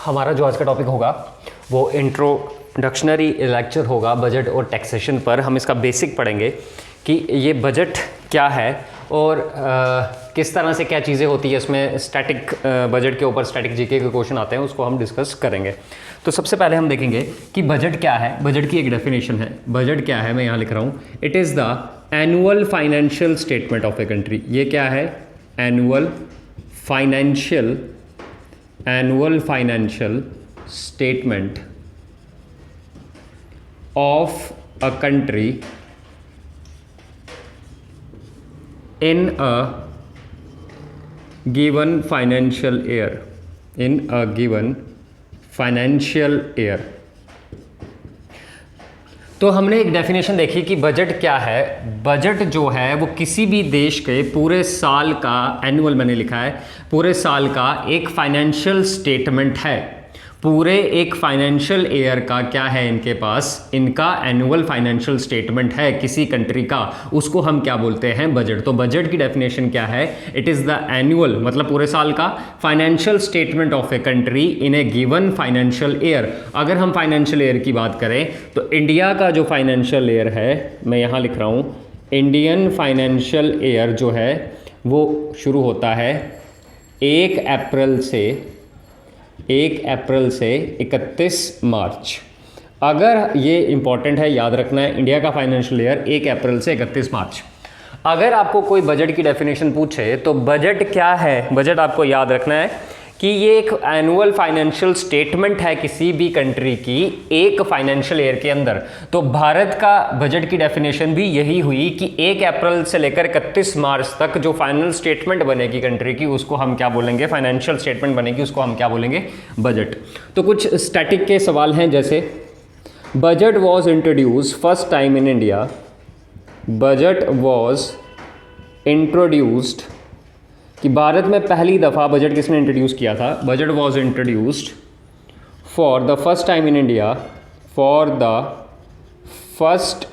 हमारा जो आज का टॉपिक होगा वो इंट्रोडक्शनरी लेक्चर होगा बजट और टैक्सेशन पर। हम इसका बेसिक पढ़ेंगे कि ये बजट क्या है और किस तरह से क्या चीज़ें होती है इसमें। स्टैटिक बजट के ऊपर स्टैटिक जीके के क्वेश्चन आते हैं, उसको हम डिस्कस करेंगे। तो सबसे पहले हम देखेंगे कि बजट क्या है। बजट की एक डेफिनेशन है। बजट क्या है, मैं यहाँ लिख रहा हूँ, it is the annual financial statement of a country. ये क्या है? Annual financial statement of a country in a given financial year। तो हमने एक डेफिनेशन देखी कि बजट क्या है। बजट जो है वो किसी भी देश के पूरे साल का, एनुअल मैंने लिखा है, पूरे साल का एक फाइनेंशियल स्टेटमेंट है। पूरे एक फाइनेंशियल ईयर का क्या है इनके पास, इनका एनुअल फाइनेंशियल स्टेटमेंट है किसी कंट्री का, उसको हम क्या बोलते हैं? बजट। तो बजट की डेफिनेशन क्या है? इट इज़ द एनुअल, मतलब पूरे साल का, financial statement of a country in A given financial year. अगर हम फाइनेंशियल ईयर की बात करें तो इंडिया का जो फाइनेंशियल ईयर है, मैं यहाँ लिख रहा हूँ, इंडियन फाइनेंशियल ईयर जो है वो शुरू होता है 1 अप्रैल से 31 मार्च। अगर ये इंपॉर्टेंट है, याद रखना है, इंडिया का फाइनेंशियल ईयर 1 अप्रैल से 31 मार्च। अगर आपको कोई बजट की डेफिनेशन पूछे तो बजट क्या है, बजट आपको याद रखना है कि ये एक एनुअल फाइनेंशियल स्टेटमेंट है किसी भी कंट्री की एक फाइनेंशियल ईयर के अंदर। तो भारत का बजट की डेफिनेशन भी यही हुई कि 1 अप्रैल से लेकर 31 मार्च तक जो फाइनल स्टेटमेंट बनेगी कंट्री की, उसको हम क्या बोलेंगे? फाइनेंशियल स्टेटमेंट बनेगी, उसको हम क्या बोलेंगे? बजट। तो कुछ स्टैटिक के सवाल हैं, जैसे budget was introduce first time in India. Budget was introduced, कि भारत में पहली दफ़ा बजट किसने इंट्रोड्यूस किया था? Budget was introduced for the first time in India, for the first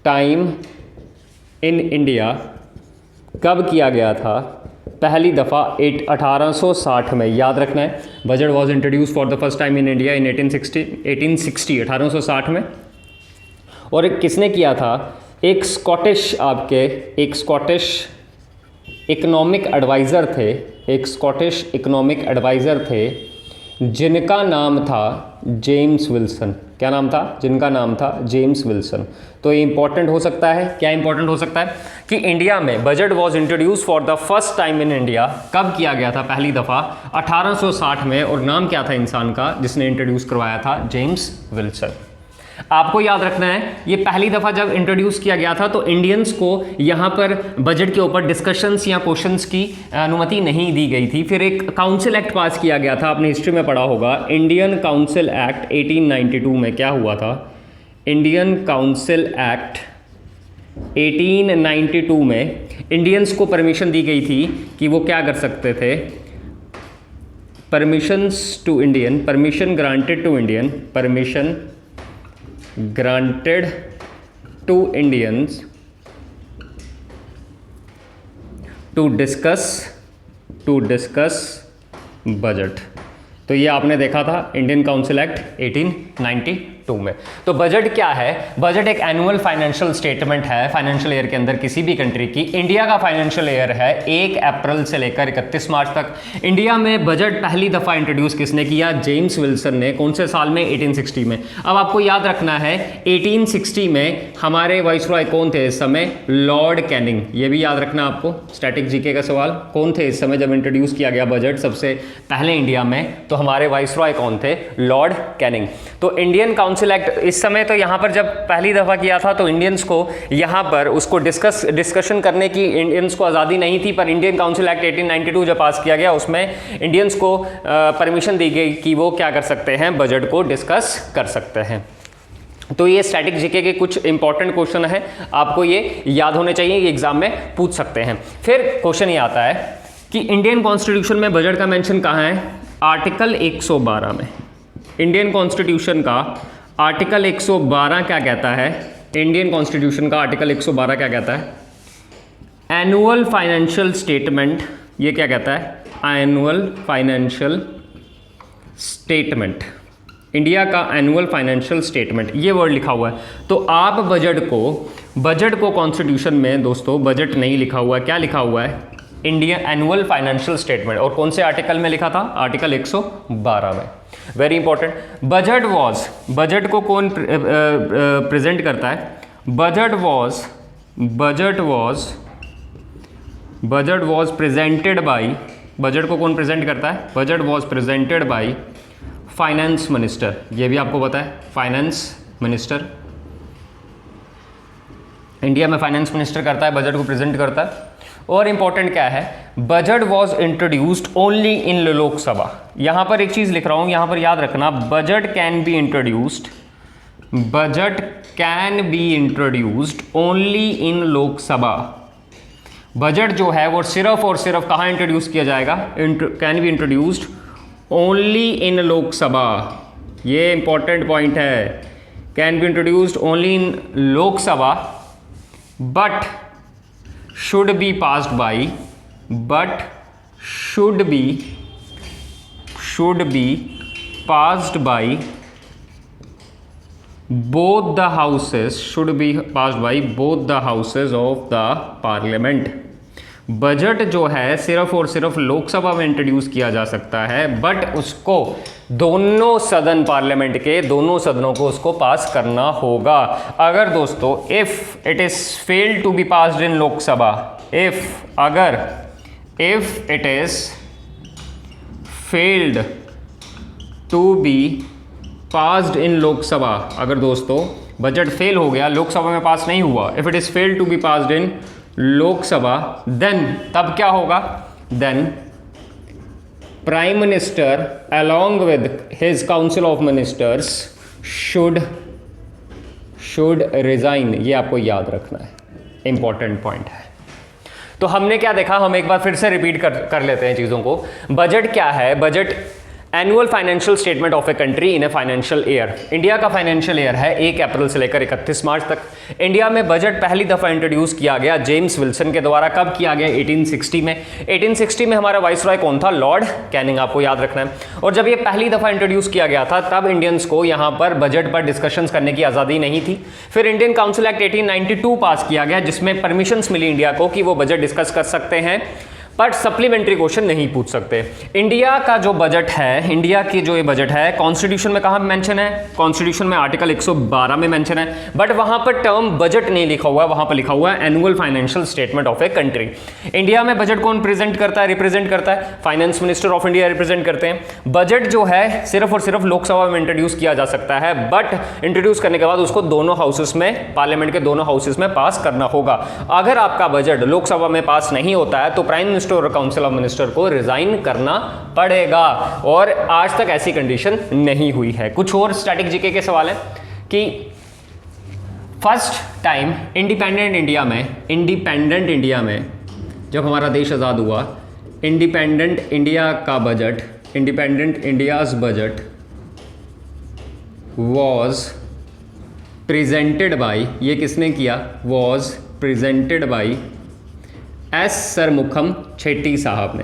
time in India. कब किया गया था? पहली दफ़ा 1860 में। याद रखना है, budget was introduce for the first time in India in 1860 में। और किसने किया था? एक स्कॉटिश इकोनॉमिक एडवाइज़र थे, एक स्कॉटिश इकोनॉमिक एडवाइज़र थे जिनका नाम था जेम्स विल्सन। क्या नाम था? जिनका नाम था जेम्स विल्सन। तो ये इंपॉर्टेंट हो सकता है। क्या इंपॉर्टेंट हो सकता है? कि इंडिया में budget was introduce for the first time in India. कब किया गया था पहली दफ़ा? 1860 में। और नाम क्या था इंसान का जिसने इंट्रोड्यूस करवाया था? James Wilson. आपको याद रखना है, ये पहली दफ़ा जब इंट्रोड्यूस किया गया था तो इंडियंस को यहाँ पर बजट के ऊपर डिस्कशंस या क्वेश्चंस की अनुमति नहीं दी गई थी। फिर एक काउंसिल एक्ट पास किया गया था, आपने हिस्ट्री में पढ़ा होगा, इंडियन काउंसिल एक्ट 1892 में। क्या हुआ था? इंडियन काउंसिल एक्ट 1892 में इंडियंस को परमिशन दी गई थी कि वो क्या कर सकते थे? Permission granted to Indians to discuss budget। तो ये आपने देखा था इंडियन काउंसिल एक्ट 1892 में। तो बजट क्या है? बजट एक एनुअल फाइनेंशियल स्टेटमेंट है फाइनेंशियल ईयर के अंदर किसी भी कंट्री की। इंडिया का फाइनेंशियल ईयर है 1 अप्रैल से लेकर 31 मार्च तक। इंडिया में बजट पहली दफ़ा इंट्रोड्यूस किसने किया? जेम्स विल्सन ने। कौन से साल में? 1860 में। अब आपको याद रखना है 1860 में हमारे वाइसरॉय कौन थे इस समय? Lord Canning. ये भी याद रखना आपको, स्टैटिक जीके का सवाल। कौन थे इस समय जब इंट्रोड्यूस किया गया बजट सबसे पहले इंडिया में? तो हमारे वाइसरॉय कौन थे? Lord Canning. तो इंडियन काउंसिल एक्ट इस समय, तो यहाँ पर जब पहली दफ़ा किया था तो इंडियंस को यहाँ पर उसको डिस्कशन करने की इंडियंस को आज़ादी नहीं थी, पर इंडियन काउंसिल एक्ट 1892 जब पास किया गया उसमें इंडियंस को परमिशन दी गई कि वो क्या कर सकते हैं? बजट को डिस्कस कर सकते हैं। तो ये स्टैटिक जीके के कुछ इंपॉर्टेंट क्वेश्चन है, आपको ये याद होने चाहिए, ये एग्जाम में पूछ सकते हैं। फिर क्वेश्चन ये आता है कि इंडियन कॉन्स्टिट्यूशन में बजट का मेंशन कहाँ है? आर्टिकल 112 में। इंडियन कॉन्स्टिट्यूशन का आर्टिकल 112 क्या कहता है? इंडियन कॉन्स्टिट्यूशन का आर्टिकल 112 क्या कहता है? एनुअल फाइनेंशियल स्टेटमेंट, ये क्या कहता है? एनुअल फाइनेंशियल स्टेटमेंट, इंडिया का एनुअल फाइनेंशियल स्टेटमेंट, ये वर्ड लिखा हुआ है। तो आप बजट को कॉन्स्टिट्यूशन में दोस्तों बजट नहीं लिखा हुआ है, क्या लिखा हुआ है? India annual financial statement. और कौन से आर्टिकल में लिखा था? आर्टिकल 112 में। Very important. बजट को कौन प्रेजेंट करता है? Budget was presented by, budget को कौन प्रेजेंट करता है? Budget was presented by finance minister. ये भी आपको पता है, फाइनेंस मिनिस्टर। इंडिया में फाइनेंस मिनिस्टर करता है, बजट को प्रेजेंट करता है। और इंपॉर्टेंट क्या है? Budget was introduced only in Lok Sabha. यहां पर एक चीज लिख रहा हूं, यहां पर याद रखना, budget can be introduced only in Lok Sabha. Budget जो है वो सिर्फ और सिर्फ कहां इंट्रोड्यूस किया जाएगा? Can be introduced only in Lok Sabha. ये इंपॉर्टेंट पॉइंट है, can be introduced only in Lok Sabha, but should be passed by both the houses of the parliament। Budget जो है सिर्फ और सिर्फ लोकसभा में इंट्रोड्यूस किया जा सकता है, बट उसको दोनों सदन, पार्लियामेंट के दोनों सदनों को उसको पास करना होगा। अगर दोस्तों if it is failed to be passed in Lok Sabha, if it is failed to be passed in Lok Sabha, अगर दोस्तों बजट फेल हो गया, लोकसभा में पास नहीं हुआ, if it is failed to be passed in Lok Sabha, then तब क्या होगा? Then prime minister along with his council of ministers should resign। ये आपको याद रखना है, इंपॉर्टेंट पॉइंट है। तो हमने क्या देखा, हम एक बार फिर से रिपीट कर लेते हैं चीज़ों को। बजट क्या है? Budget annual financial statement of a country in a financial year. India का फाइनेंशियल ईयर है 1 अप्रैल से लेकर 31 मार्च तक। इंडिया में बजट पहली दफ़ा इंट्रोड्यूस किया गया जेम्स विल्सन के द्वारा। कब किया गया? 1860 में। 1860 में हमारा वाइसरॉय कौन था? लॉर्ड कैनिंग, आपको याद रखना है। और जब ये पहली दफ़ा इंट्रोड्यूस किया गया था, तब इंडियंस को यहाँ पर बजट पर डिस्कशंस करने की आज़ादी नहीं थी। फिर इंडियन काउंसिल एक्ट 1892 पास किया गया, जिसमें परमिशंस मिली इंडिया को कि वो बजट डिस्कस कर सकते हैं, बट सप्लीमेंट्री क्वेश्चन नहीं पूछ सकते। इंडिया का जो बजट है, इंडिया की जो ये बजट है, कॉन्स्टिट्यूशन में कहाँ मेंशन है? कॉन्स्टिट्यूशन में आर्टिकल 112 में मेंशन है, बट वहाँ पर टर्म बजट नहीं लिखा हुआ है, वहाँ पर लिखा हुआ है annual financial statement of a country. India में बजट कौन प्रेजेंट करता है, रिप्रेजेंट करता है? Finance minister of India represent करते हैं। बजट जो है सिर्फ और सिर्फ लोकसभा में इंट्रोड्यूस किया जा सकता है, बट इंट्रोड्यूस करने के बाद उसको दोनों हाउसेस में, पार्लियामेंट के दोनों हाउसेस में पास करना होगा। अगर आपका बजट लोकसभा में पास नहीं होता है तो प्राइम मिनिस्टर और काउंसिल ऑफ मिनिस्टर को रिजाइन करना पड़ेगा, और आज तक ऐसी कंडीशन नहीं हुई है। कुछ और स्टैटिक जीके के सवाल हैं कि फर्स्ट टाइम इंडिपेंडेंट इंडिया में जब हमारा देश आज़ाद हुआ, independent India's budget was presented by, ये किसने किया? वॉज प्रेजेंटेड बाई एस सरमुखम छेट्टी साहब ने।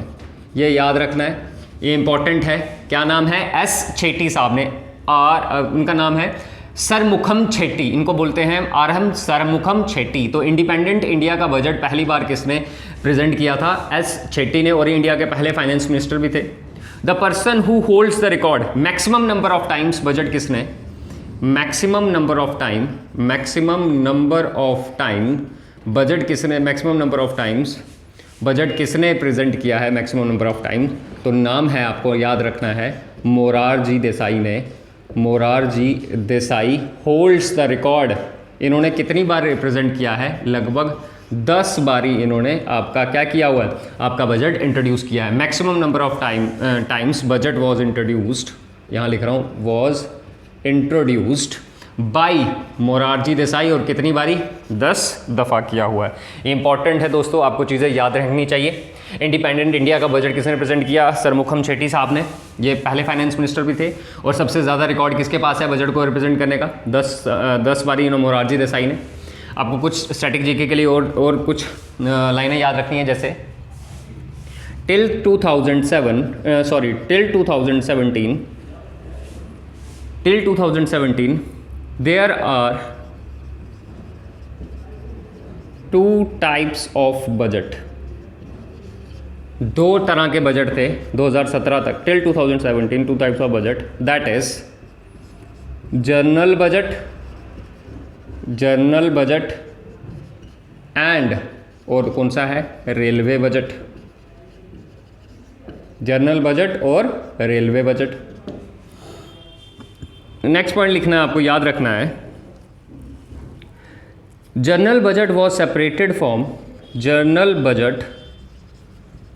ये याद रखना है, ये इंपॉर्टेंट है। क्या नाम है? एस छेट्टी साहब ने, और उनका नाम है सरमुखम छेट्टी, इनको बोलते हैं आरहम सरमुखम छेट्टी। तो इंडिपेंडेंट इंडिया का बजट पहली बार किसने प्रेजेंट किया था? एस छेट्टी ने, और ये इंडिया के पहले फाइनेंस मिनिस्टर भी थे। The person who holds the record maximum number of times budget किसने? Maximum number of time budget किसने, maximum number of times budget किसने प्रेजेंट किया है? मैक्सिमम नंबर ऑफ टाइम, तो नाम है, आपको याद रखना है, मोरारजी देसाई ने। Morarji Desai holds the record. इन्होंने कितनी बार रिप्रेजेंट किया है? लगभग 10 बारी इन्होंने आपका क्या किया हुआ है? आपका बजट इंट्रोड्यूस किया है। Maximum number of times budget was introduced, यहाँ लिख रहा हूँ, was introduced by Morarji Desai, और कितनी बारी? 10 दफ़ा किया हुआ है। इंपॉर्टेंट है दोस्तों, आपको चीज़ें याद रखनी चाहिए। इंडिपेंडेंट इंडिया का बजट किसने रिप्रेजेंट किया? सरमुखम छेट्टी साहब ने। ये पहले फाइनेंस मिनिस्टर भी थे, और सबसे ज़्यादा रिकॉर्ड किसके पास है बजट को रिप्रेजेंट करने का? 10 बारी मोरारजी देसाई ने। आपको कुछ स्टैटिक जीके के लिए और कुछ लाइनें याद रखनी है, जैसे till 2017 till 2017 there are two types of budget, दो तरह के बजट थे 2017 तक, till 2017 to types of budget, that is general budget and, और कौन सा है, रेलवे बजट, जनरल बजट और रेलवे बजट। नेक्स्ट पॉइंट लिखना है आपको, याद रखना है, general budget was separated from, general budget,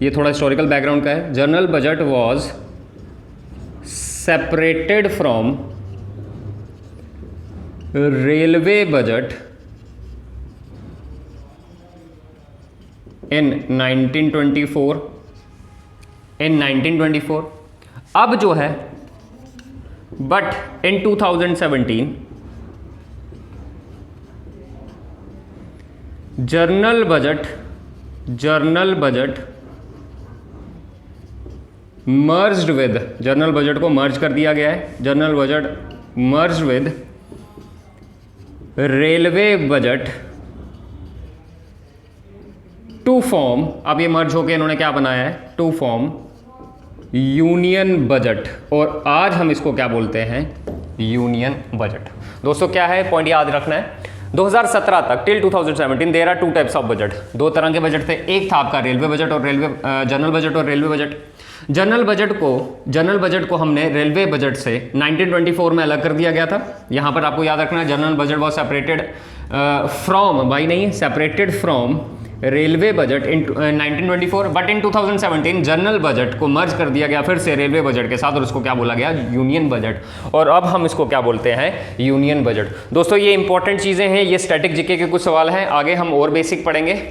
ये थोड़ा हिस्टोरिकल बैकग्राउंड का है, general budget was separated from railway budget in 1924, अब जो है, but in 2017 general budget merged with, general budget को मर्ज कर दिया गया है, general budget merged with railway budget to form, अब ये मर्ज होके इन्होंने क्या बनाया है, टू फॉर्म यूनियन बजट, और आज हम इसको क्या बोलते हैं, यूनियन बजट। दोस्तों क्या है, पॉइंट याद रखना है, 2017 तक till 2017 there are two types of budget, दो तरह के बजट थे, एक था आपका रेलवे बजट और जनरल बजट और रेलवे बजट। जनरल बजट को हमने रेलवे बजट से 1924 में अलग कर दिया गया था। यहां पर आपको याद रखना है, general budget was separated from, भाई नहीं, separated from railway budget in 1924, but in 2017 general budget को मर्ज कर दिया गया फिर से रेलवे बजट के साथ, और उसको क्या बोला गया, यूनियन बजट, और अब हम इसको क्या बोलते हैं, यूनियन बजट। दोस्तों ये इंपॉर्टेंट चीज़ें हैं, ये स्टैटिक जीके के कुछ सवाल हैं, आगे हम और बेसिक पढ़ेंगे।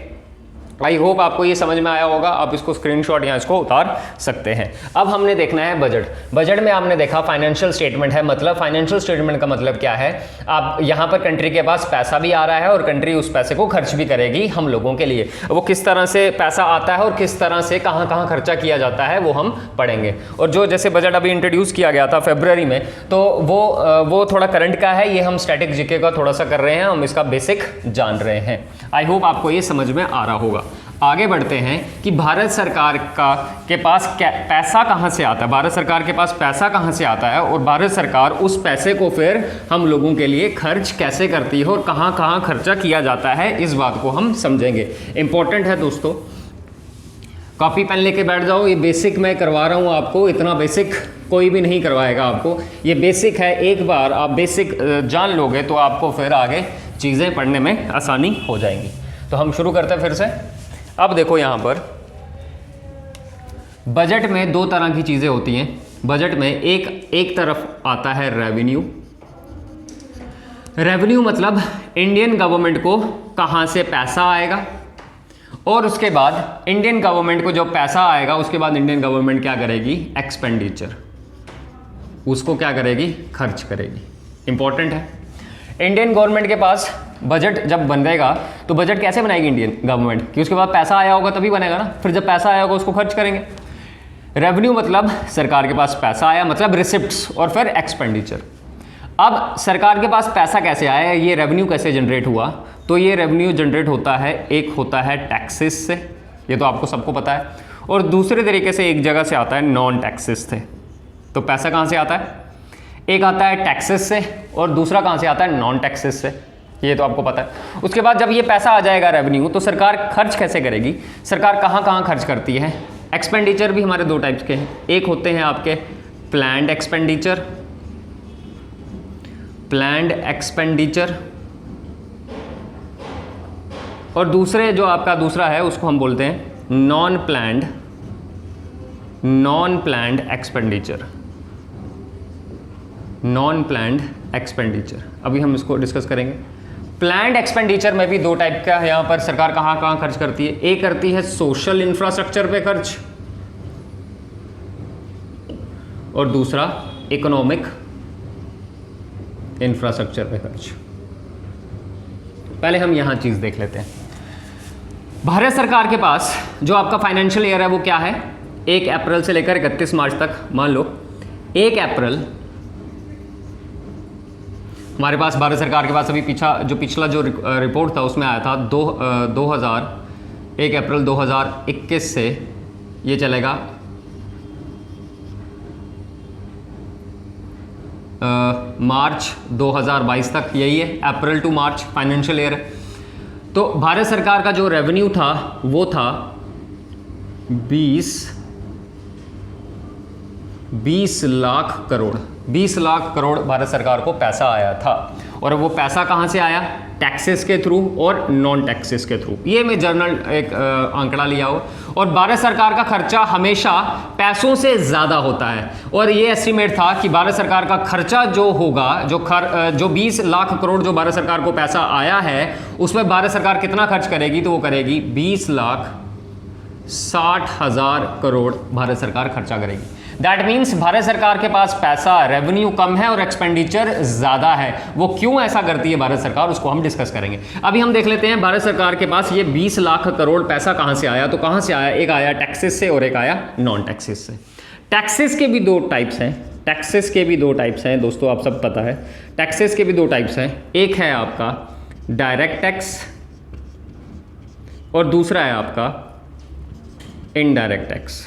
आई होप आपको ये समझ में आया होगा, आप इसको स्क्रीनशॉट यहाँ इसको उतार सकते हैं। अब हमने देखना है बजट। बजट में आपने देखा फाइनेंशियल स्टेटमेंट है, मतलब फाइनेंशियल स्टेटमेंट का मतलब क्या है, आप यहाँ पर कंट्री के पास पैसा भी आ रहा है और कंट्री उस पैसे को खर्च भी करेगी हम लोगों के लिए, वो किस तरह से पैसा आता है और किस तरह से कहाँ कहाँ खर्चा किया जाता है वो हम पढ़ेंगे। और जो जैसे बजट अभी इंट्रोड्यूस किया गया था फरवरी में, तो वो थोड़ा करंट का है, ये हम स्टैटिक जीके का थोड़ा सा कर रहे हैं, हम इसका बेसिक जान रहे हैं। आई होप आपको ये समझ में आ रहा होगा। आगे बढ़ते हैं कि भारत सरकार के पास पैसा कहाँ से आता है, भारत सरकार के पास पैसा कहाँ से आता है, और भारत सरकार उस पैसे को फिर हम लोगों के लिए खर्च कैसे करती है और कहाँ कहाँ खर्चा किया जाता है, इस बात को हम समझेंगे। इंपॉर्टेंट है दोस्तों, कॉपी पेन लेके बैठ जाओ, ये बेसिक मैं करवा रहा हूँ आपको, इतना बेसिक कोई भी नहीं करवाएगा आपको, ये बेसिक है, एक बार आप बेसिक जान लोगे तो आपको फिर आगे चीज़ें पढ़ने में आसानी हो जाएंगी। तो हम शुरू करते हैं फिर से। अब देखो यहाँ पर बजट में दो तरह की चीज़ें होती हैं। बजट में एक तरफ आता है रेवेन्यू मतलब इंडियन गवर्नमेंट को कहाँ से पैसा आएगा, और उसके बाद इंडियन गवर्नमेंट को जो पैसा आएगा उसके बाद इंडियन गवर्नमेंट क्या करेगी, एक्सपेंडिचर, उसको क्या करेगी, खर्च करेगी। इंपॉर्टेंट है। इंडियन गवर्नमेंट के पास बजट जब बनेगा तो बजट कैसे बनाएगी इंडियन गवर्नमेंट, कि उसके बाद पैसा आया होगा तभी बनेगा ना, फिर जब पैसा आया होगा उसको खर्च करेंगे। रेवेन्यू मतलब सरकार के पास पैसा आया, मतलब रिसिप्ट्स, और फिर एक्सपेंडिचर। अब सरकार के पास पैसा कैसे आया, ये रेवेन्यू कैसे जनरेट हुआ, तो ये रेवेन्यू जनरेट होता है, एक होता है टैक्सेस से, ये तो आपको सबको पता है, और दूसरे तरीके से एक जगह से आता है नॉन टैक्सेस से। तो पैसा कहाँ से आता है, एक आता है टैक्सेस से और दूसरा कहाँ से आता है, नॉन टैक्सेस से, ये तो आपको पता है। उसके बाद जब ये पैसा आ जाएगा रेवेन्यू, तो सरकार खर्च कैसे करेगी, सरकार कहाँ कहाँ खर्च करती है। एक्सपेंडिचर भी हमारे दो टाइप्स के हैं, एक होते हैं आपके प्लान्ड एक्सपेंडिचर, और दूसरे जो आपका दूसरा है उसको हम बोलते हैं नॉन प्लान्ड एक्सपेंडिचर। अभी हम इसको डिस्कस करेंगे। प्लान्ड एक्सपेंडिचर में भी दो टाइप का है, यहाँ पर सरकार कहाँ कहाँ खर्च करती है। एक करती है सोशल इंफ्रास्ट्रक्चर पे खर्च, और दूसरा इकोनॉमिक इंफ्रास्ट्रक्चर पे खर्च। पहले हम यहाँ चीज़ देख लेते हैं। भारत सरकार के पास जो आपका फाइनेंशियल ईयर है वो क्या है, 1 अप्रैल से लेकर 31 मार्च तक। मान लो 1 अप्रैल हमारे पास भारत सरकार के पास अभी पिछला जो रिपोर्ट था उसमें आया था 1 अप्रैल 2021 से ये चलेगा मार्च 2022 तक, यही है अप्रैल टू मार्च फाइनेंशियल ईयर। तो भारत सरकार का जो रेवेन्यू था वो था 20 लाख करोड़। 20 लाख करोड़ भारत सरकार को पैसा आया था। और वो पैसा कहाँ से आया? टैक्सेस के थ्रू और नॉन टैक्सेस के थ्रू। ये मैं जर्नल एक आंकड़ा लिया हो। और भारत सरकार का खर्चा हमेशा पैसों से ज़्यादा होता है। और ये एस्टिमेट था कि भारत सरकार का खर्चा जो होगा, जो 20 लाख करोड़ जो भारत सरकार को पैसा आया है, उसमें भारत सरकार कितना खर्च करेगी? तो वो करेगी 20,60,000 करोड़ भारत सरकार खर्चा करेगी। दैट मीन्स भारत सरकार के पास पैसा, रेवेन्यू कम है और एक्सपेंडिचर ज़्यादा है। वो क्यों ऐसा करती है भारत सरकार, उसको हम डिस्कस करेंगे। अभी हम देख लेते हैं भारत सरकार के पास ये 20 लाख करोड़ पैसा कहाँ से आया। तो कहाँ से आया? एक आया टैक्सेस से और एक आया नॉन टैक्सेस से। टैक्सेस के भी दो टाइप्स हैं, दोस्तों, आप सब पता है। टैक्सेस के भी दो टाइप्स हैं। एक है आपका डायरेक्ट टैक्स और दूसरा है आपका इनडायरेक्ट टैक्स।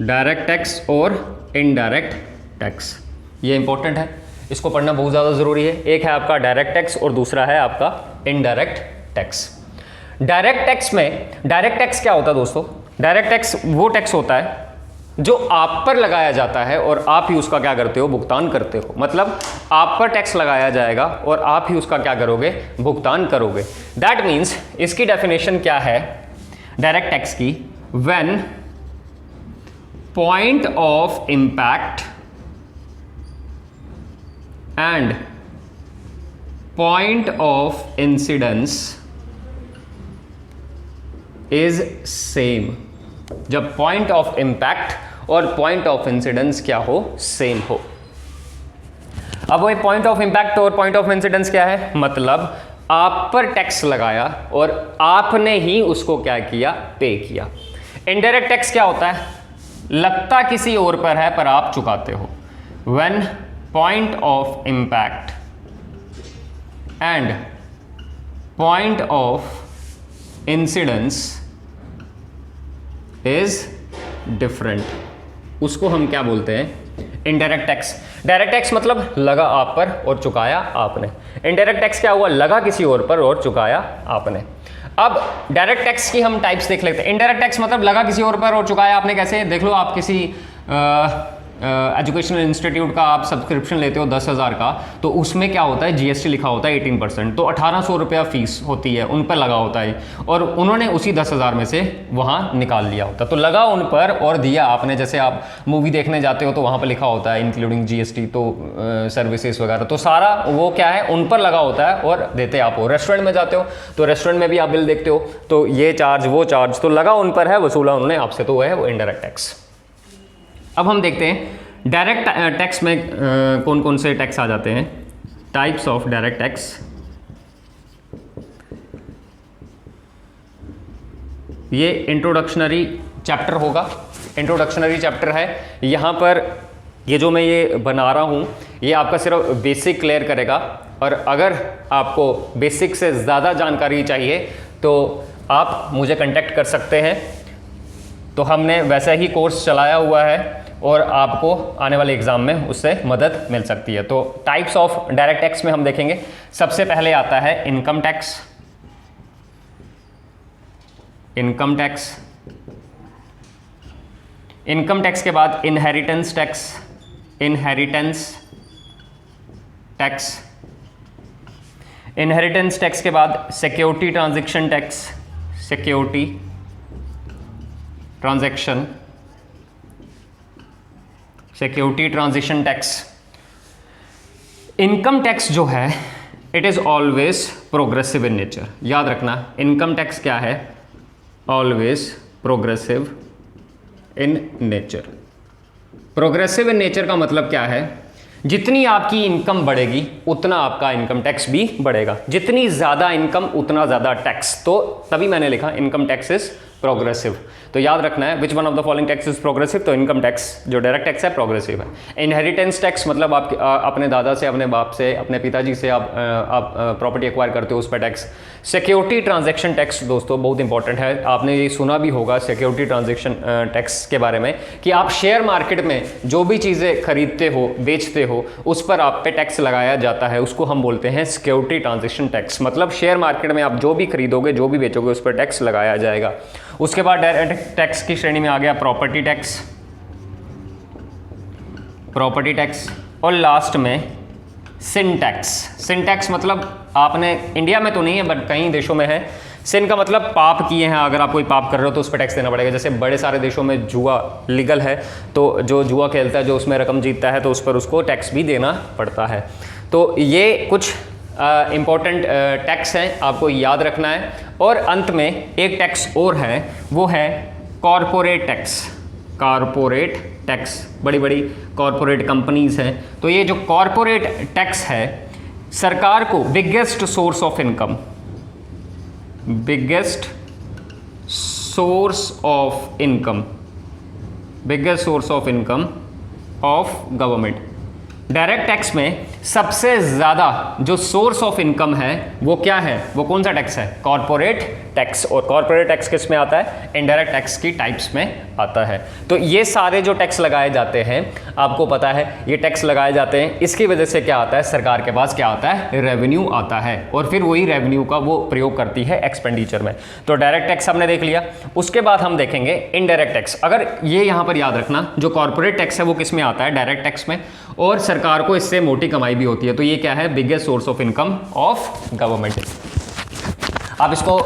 डायरेक्ट टैक्स और इनडायरेक्ट टैक्स, ये इंपॉर्टेंट है, इसको पढ़ना बहुत ज़्यादा ज़रूरी है। एक है आपका डायरेक्ट टैक्स और दूसरा है आपका इनडायरेक्ट टैक्स। डायरेक्ट टैक्स क्या होता है दोस्तों? डायरेक्ट टैक्स वो टैक्स होता है जो आप पर लगाया जाता है और आप ही उसका क्या करते हो? भुगतान करते हो। मतलब आप पर टैक्स लगाया जाएगा और आप ही उसका क्या करोगे? भुगतान करोगे। दैट मीन्स इसकी डेफिनेशन क्या है डायरेक्ट टैक्स की? When point of impact and point of incidence is same। जब point of impact और point of incidence क्या हो? सेम हो। अब वो point of impact और point of incidence क्या है? मतलब आप पर टैक्स लगाया और आपने ही उसको क्या किया? पे किया। इनडायरेक्ट टैक्स क्या होता है? लगता किसी और पर है पर आप चुकाते हो। When point of impact and point of incidence is different, उसको हम क्या बोलते हैं? Indirect tax. डायरेक्ट टैक्स मतलब लगा आप पर और चुकाया आपने। इनडायरेक्ट टैक्स क्या हुआ? लगा किसी और पर और चुकाया आपने। अब डायरेक्ट टैक्स की हम टाइप्स देख लेते हैं। इनडायरेक्ट टैक्स मतलब लगा किसी और पर और चुकाया आपने। कैसे? देख लो, आप किसी एजुकेशनल इंस्टीट्यूट का आप सब्सक्रिप्शन लेते हो 10,000 का, तो उसमें क्या होता है? जीएसटी लिखा होता है 18%, तो 1,800 रुपया फीस होती है, उन पर लगा होता है और उन्होंने उसी 10,000 में से वहाँ निकाल लिया होता है। तो लगा उन पर और दिया आपने। जैसे आप मूवी देखने जाते हो तो वहाँ पर लिखा होता है इंक्लूडिंग जीएसटी, तो सर्विसेज वगैरह, तो सारा वो क्या है? उन पर लगा होता है और देते आप हो। रेस्टोरेंट में जाते हो तो रेस्टोरेंट में भी आप बिल देखते हो, तो ये चार्ज वो चार्ज, तो लगा उन पर है, वसूला उन्होंने आपसे, तो वो है वो इनडायरेक्ट टैक्स। अब हम देखते हैं डायरेक्ट टैक्स में कौन कौन से टैक्स आ जाते हैं। Types of direct tax. ये इंट्रोडक्शनरी चैप्टर होगा। इंट्रोडक्शनरी चैप्टर है। यहाँ पर ये जो मैं ये बना रहा हूँ ये आपका सिर्फ बेसिक क्लियर करेगा, और अगर आपको बेसिक से ज़्यादा जानकारी चाहिए तो आप मुझे कांटेक्ट कर सकते हैं। तो हमने वैसा ही कोर्स चलाया हुआ है और आपको आने वाले एग्ज़ाम में उससे मदद मिल सकती है। तो टाइप्स ऑफ डायरेक्ट टैक्स में हम देखेंगे। सबसे पहले आता है इनकम टैक्स। इनकम टैक्स के बाद इनहेरिटेंस टैक्स। इनहेरिटेंस टैक्स के बाद security transaction tax. Security transition tax. Income tax जो है it is always progressive in nature. याद रखना, इनकम टैक्स क्या है? Always progressive in nature. Progressive in nature का मतलब क्या है? जितनी आपकी इनकम बढ़ेगी उतना आपका इनकम टैक्स भी बढ़ेगा। जितनी ज़्यादा इनकम उतना ज़्यादा टैक्स। तो तभी मैंने लिखा इनकम टैक्स इज प्रोग्रेसिव। तो याद रखना है which one of the following tax is progressive. तो इनकम टैक्स जो डायरेक्ट टैक्स है प्रोग्रेसिव है। इनहेरिटेंस टैक्स मतलब आप अपने दादा से, अपने बाप से, अपने पिताजी से आप प्रॉपर्टी एक्वायर करते हो, उस पर टैक्स। सिक्योरिटी ट्रांजैक्शन टैक्स दोस्तों बहुत इंपॉर्टेंट है, आपने ये सुना भी होगा सिक्योरिटी ट्रांजैक्शन टैक्स के बारे में, कि आप शेयर मार्केट में जो भी चीज़ें खरीदते हो, बेचते हो, उस पर आप पे टैक्स लगाया जाता है, उसको हम बोलते हैं सिक्योरिटी ट्रांजैक्शन टैक्स। मतलब शेयर मार्केट में आप जो भी खरीदोगे, जो भी बेचोगे, उस पर टैक्स लगाया जाएगा। उसके बाद डायरेक्ट टैक्स की श्रेणी में आ गया प्रॉपर्टी टैक्स, प्रॉपर्टी टैक्स, और लास्ट में सिन टैक्स। सिन टैक्स मतलब आपने, इंडिया में तो नहीं है बट कई देशों में है। सिन का मतलब पाप किए हैं, अगर आप कोई पाप कर रहे हो तो उस पर टैक्स देना पड़ेगा। जैसे बड़े सारे देशों में जुआ लीगल है, तो जो जुआ खेलता है, जो उसमें रकम जीतता है, तो उस पर उसको टैक्स भी देना पड़ता है। तो ये कुछ इम्पॉर्टेंट टैक्स हैं, आपको याद रखना है। और अंत में एक टैक्स और है, वो है कॉरपोरेट टैक्स। कॉरपोरेट टैक्स, बड़ी बड़ी कॉरपोरेट कंपनीज हैं, तो ये जो कॉरपोरेट टैक्स है सरकार को biggest source of income, biggest source of income, biggest source of income of government. Direct tax में सबसे ज़्यादा जो सोर्स ऑफ इनकम है वो क्या है, वो कौन सा टैक्स है? Corporate tax. और कॉरपोरेट टैक्स किस में आता है? इनडायरेक्ट टैक्स की टाइप्स में आता है। तो ये सारे जो टैक्स लगाए जाते हैं, आपको पता है ये टैक्स लगाए जाते हैं, इसकी वजह से क्या आता है, सरकार के पास क्या आता है, रेवेन्यू आता है, और फिर वही रेवेन्यू का वो प्रयोग करती है एक्सपेंडिचर में। तो डायरेक्ट टैक्स हमने देख लिया। उसके बाद हम देखेंगे इनडायरेक्ट टैक्स। अगर ये यहाँ पर याद रखना, जो कॉरपोरेट टैक्स है वो किस में आता है? डायरेक्ट टैक्स में, और सरकार को इससे मोटी कमाई भी होती है। तो ये क्या है? Biggest source of income of government. आप इसको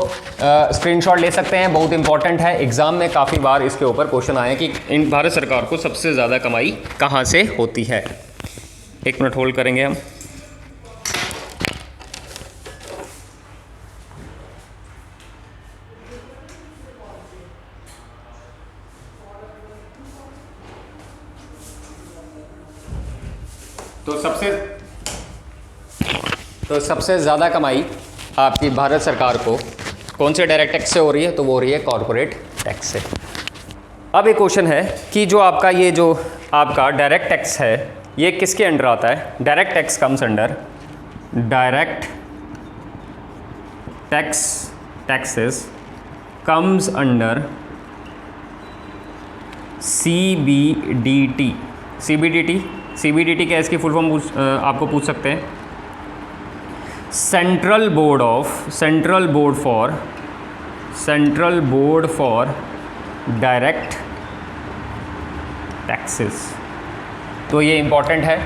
स्क्रीनशॉट ले सकते हैं, बहुत इंपॉर्टेंट है, एग्जाम में काफ़ी बार इसके ऊपर क्वेश्चन आए कि इन भारत सरकार को सबसे ज़्यादा कमाई कहाँ से होती है। एक मिनट होल्ड करेंगे हम। तो सबसे ज़्यादा कमाई आपकी भारत सरकार को कौन से डायरेक्ट टैक्स से हो रही है? तो वो हो रही है कॉरपोरेट टैक्स से। अब एक क्वेश्चन है कि जो आपका ये जो आपका डायरेक्ट टैक्स है ये किसके अंडर आता है? Direct tax comes under, direct tax taxes comes under CBDT। CBDT क्या है? इसकी फुल फॉर्म आपको पूछ सकते हैं। Central board for direct taxes. तो ये इंपॉर्टेंट है,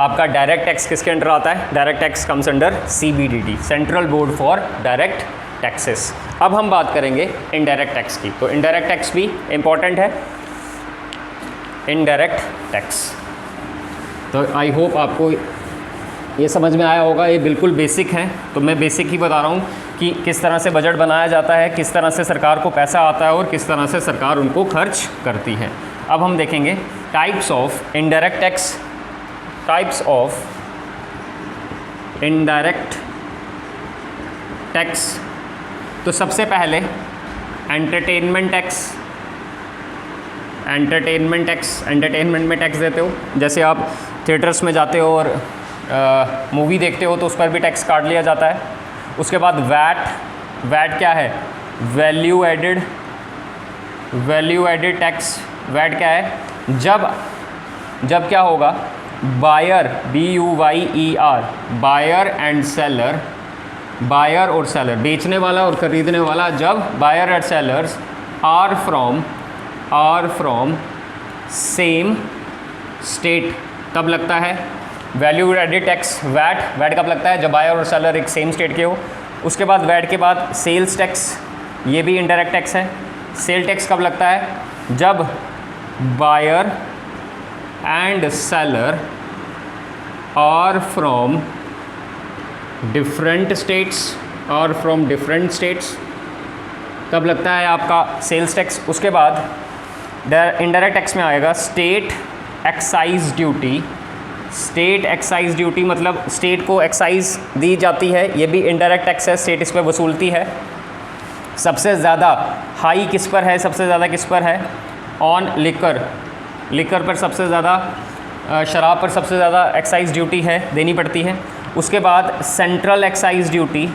आपका डायरेक्ट टैक्स किसके अंडर आता है? Direct tax comes under CBDT, central board for direct taxes. अब हम बात करेंगे इनडायरेक्ट टैक्स की। तो इनडायरेक्ट टैक्स भी इंपॉर्टेंट है, इनडायरेक्ट टैक्स। तो आई होप आपको ये समझ में आया होगा, ये बिल्कुल बेसिक है। तो मैं बेसिक ही बता रहा हूँ कि किस तरह से बजट बनाया जाता है, किस तरह से सरकार को पैसा आता है और किस तरह से सरकार उनको खर्च करती है। अब हम देखेंगे types of indirect tax, types of indirect tax. तो सबसे पहले एंटरटेनमेंट टैक्स। एंटरटेनमेंट में टैक्स देते हो, जैसे आप थिएटर्स में जाते हो और मूवी देखते हो तो उस पर भी टैक्स काट लिया जाता है। उसके बाद वैट क्या है? Value added tax. वैट क्या है? जब क्या होगा, buyer BUYER, buyer and seller, buyer और सेलर, बेचने वाला और ख़रीदने वाला, जब buyer and sellers are from same state, तब लगता है वैल्यू एडेड टैक्स। वैट कब लगता है? जब बायर और सेलर एक सेम स्टेट के हो। उसके बाद वैट के बाद सेल्स टैक्स, ये भी इनडायरेक्ट टैक्स है। सेल टैक्स कब लगता है? जब buyer and seller are from different states, तब लगता है आपका सेल्स टैक्स। उसके बाद इनडायरेक्ट टैक्स में आएगा स्टेट एक्साइज ड्यूटी, मतलब स्टेट को एक्साइज दी जाती है, ये भी इनडायरेक्ट टैक्स है, स्टेट इस पर वसूलती है। सबसे ज़्यादा हाई किस पर है, सबसे ज़्यादा किस पर है, ऑन लिकर, लिकर पर सबसे ज़्यादा, शराब पर सबसे ज़्यादा एक्साइज ड्यूटी है, देनी पड़ती है। उसके बाद central excise duty,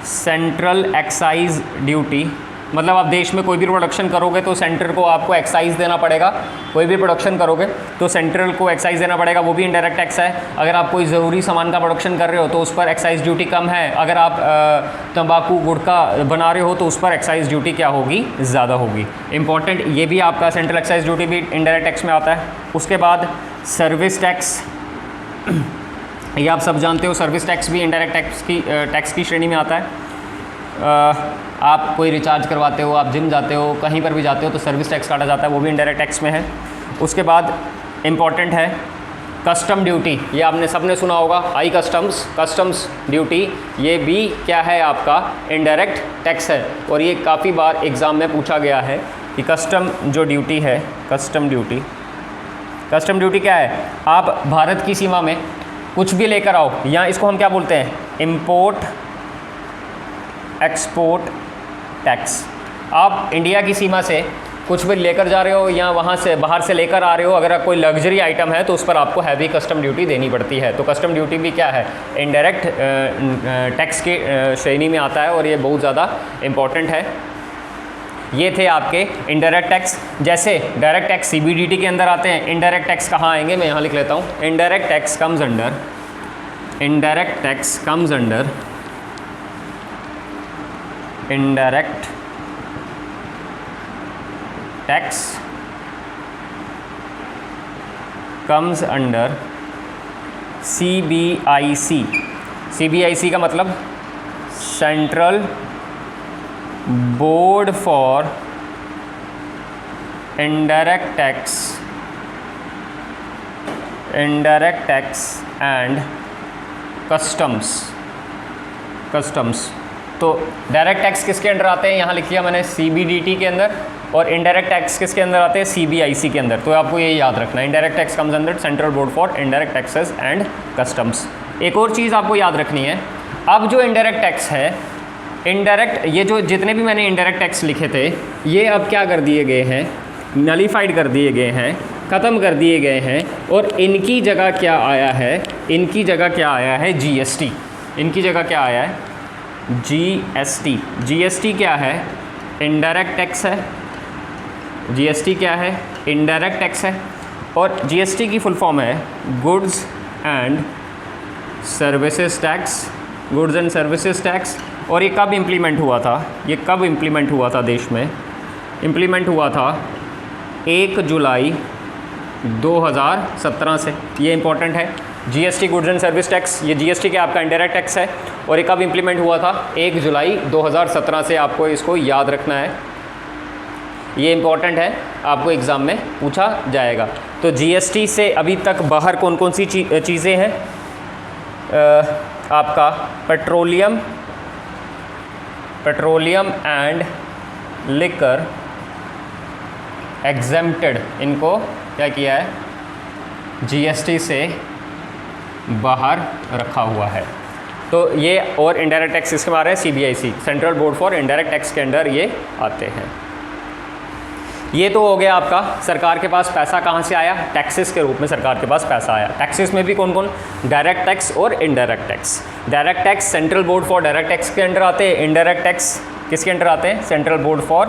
central excise duty मतलब आप देश में कोई भी प्रोडक्शन करोगे तो सेंटर को आपको एक्साइज देना पड़ेगा, कोई भी प्रोडक्शन करोगे तो सेंट्रल को एक्साइज देना पड़ेगा, वो भी इनडायरेक्ट टैक्स है। अगर आप कोई ज़रूरी सामान का प्रोडक्शन कर रहे हो तो उस पर एक्साइज ड्यूटी कम है, अगर आप तंबाकू गुटखा बना रहे हो तो उस पर एक्साइज ड्यूटी क्या होगी, ज़्यादा होगी। इंपॉर्टेंट ये भी आपका सेंट्रल एक्साइज ड्यूटी भी इनडायरेक्ट टैक्स में आता है। उसके बाद सर्विस टैक्स, ये आप सब जानते हो, सर्विस टैक्स भी इनडायरेक्ट टैक्स की श्रेणी में आता है। आप कोई रिचार्ज करवाते हो, आप जिम जाते हो, कहीं पर भी जाते हो तो सर्विस टैक्स काटा जाता है, वो भी इनडायरेक्ट टैक्स में है। उसके बाद इम्पॉर्टेंट है कस्टम ड्यूटी, ये आपने सबने सुना होगा, आई कस्टम्स ड्यूटी, ये भी क्या है, आपका इनडायरेक्ट टैक्स है। और ये काफ़ी बार एग्ज़ाम में पूछा गया है कि कस्टम जो ड्यूटी है, कस्टम ड्यूटी क्या है, आप भारत की सीमा में कुछ भी लेकर आओ, या इसको हम क्या बोलते हैं, इम्पोर्ट एक्सपोर्ट टैक्स। आप इंडिया की सीमा से कुछ भी लेकर जा रहे हो या वहाँ से बाहर से लेकर आ रहे हो, अगर कोई लग्जरी आइटम है तो उस पर आपको हैवी कस्टम ड्यूटी देनी पड़ती है। तो कस्टम ड्यूटी भी क्या है, इनडायरेक्ट टैक्स के श्रेणी में आता है और ये बहुत ज़्यादा इम्पॉर्टेंट है। ये थे आपके इनडायरेक्ट टैक्स। जैसे डायरेक्ट टैक्स सीबीडीटी के अंदर आते हैं, इनडायरेक्ट टैक्स कहाँ आएंगे, मैं यहाँ लिख लेता हूँ, indirect tax comes under indirect comes under CBIC। CBIC का मतलब central board for indirect tax and customs. तो डायरेक्ट टैक्स किसके अंडर आते हैं, यहाँ लिख लिया मैंने CBDT के अंदर, और इनडायरेक्ट टैक्स किसके अंदर आते हैं, CBIC के अंदर। तो आपको ये याद रखना है, indirect tax comes under central board for indirect taxes and customs. एक और चीज़ आपको याद रखनी है, अब जो इनडायरेक्ट टैक्स है, इनडायरेक्ट ये जो जितने भी मैंने इनडायरेक्ट टैक्स लिखे थे, ये अब क्या कर दिए गए हैं, नलीफाइड कर दिए गए हैं, ख़त्म कर दिए गए हैं, और इनकी जगह क्या आया है, इनकी जगह क्या आया है, GST। इनकी जगह क्या आया है, GST। GST क्या है, इनडायरेक्ट टैक्स है। GST क्या है, इनडायरेक्ट टैक्स है, और GST की फुल फॉर्म है goods and services tax, goods and services tax. और ये कब इम्प्लीमेंट हुआ था, ये कब इम्प्लीमेंट हुआ था देश में, इम्प्लीमेंट हुआ था 1 जुलाई 2017 से। ये इंपॉर्टेंट है, GST goods and service tax, ये GST के आपका इनडायरेक्ट टैक्स है, और ये कब इम्प्लीमेंट हुआ था, 1 जुलाई 2017 से। आपको इसको याद रखना है, ये इंपॉर्टेंट है, आपको एग्ज़ाम में पूछा जाएगा। तो GST से अभी तक बाहर कौन कौन सी चीज़ें हैं, आपका पेट्रोलियम एंड लिकर एग्जेम्प्टेड, इनको क्या किया है, GST से बाहर रखा हुआ है। तो ये और इनडायरेक्ट टैक्स इसके बारे में CBIC, central board for indirect tax के अंडर ये आते हैं। ये तो हो गया आपका सरकार के पास पैसा कहाँ से आया, टैक्सेस के रूप में सरकार के पास पैसा आया। टैक्सेस में भी कौन कौन, डायरेक्ट टैक्स और indirect tax. Direct tax central board for direct tax के अंडर आते हैं, इनडायरेक्ट टैक्स किसके अंडर आते हैं, central board for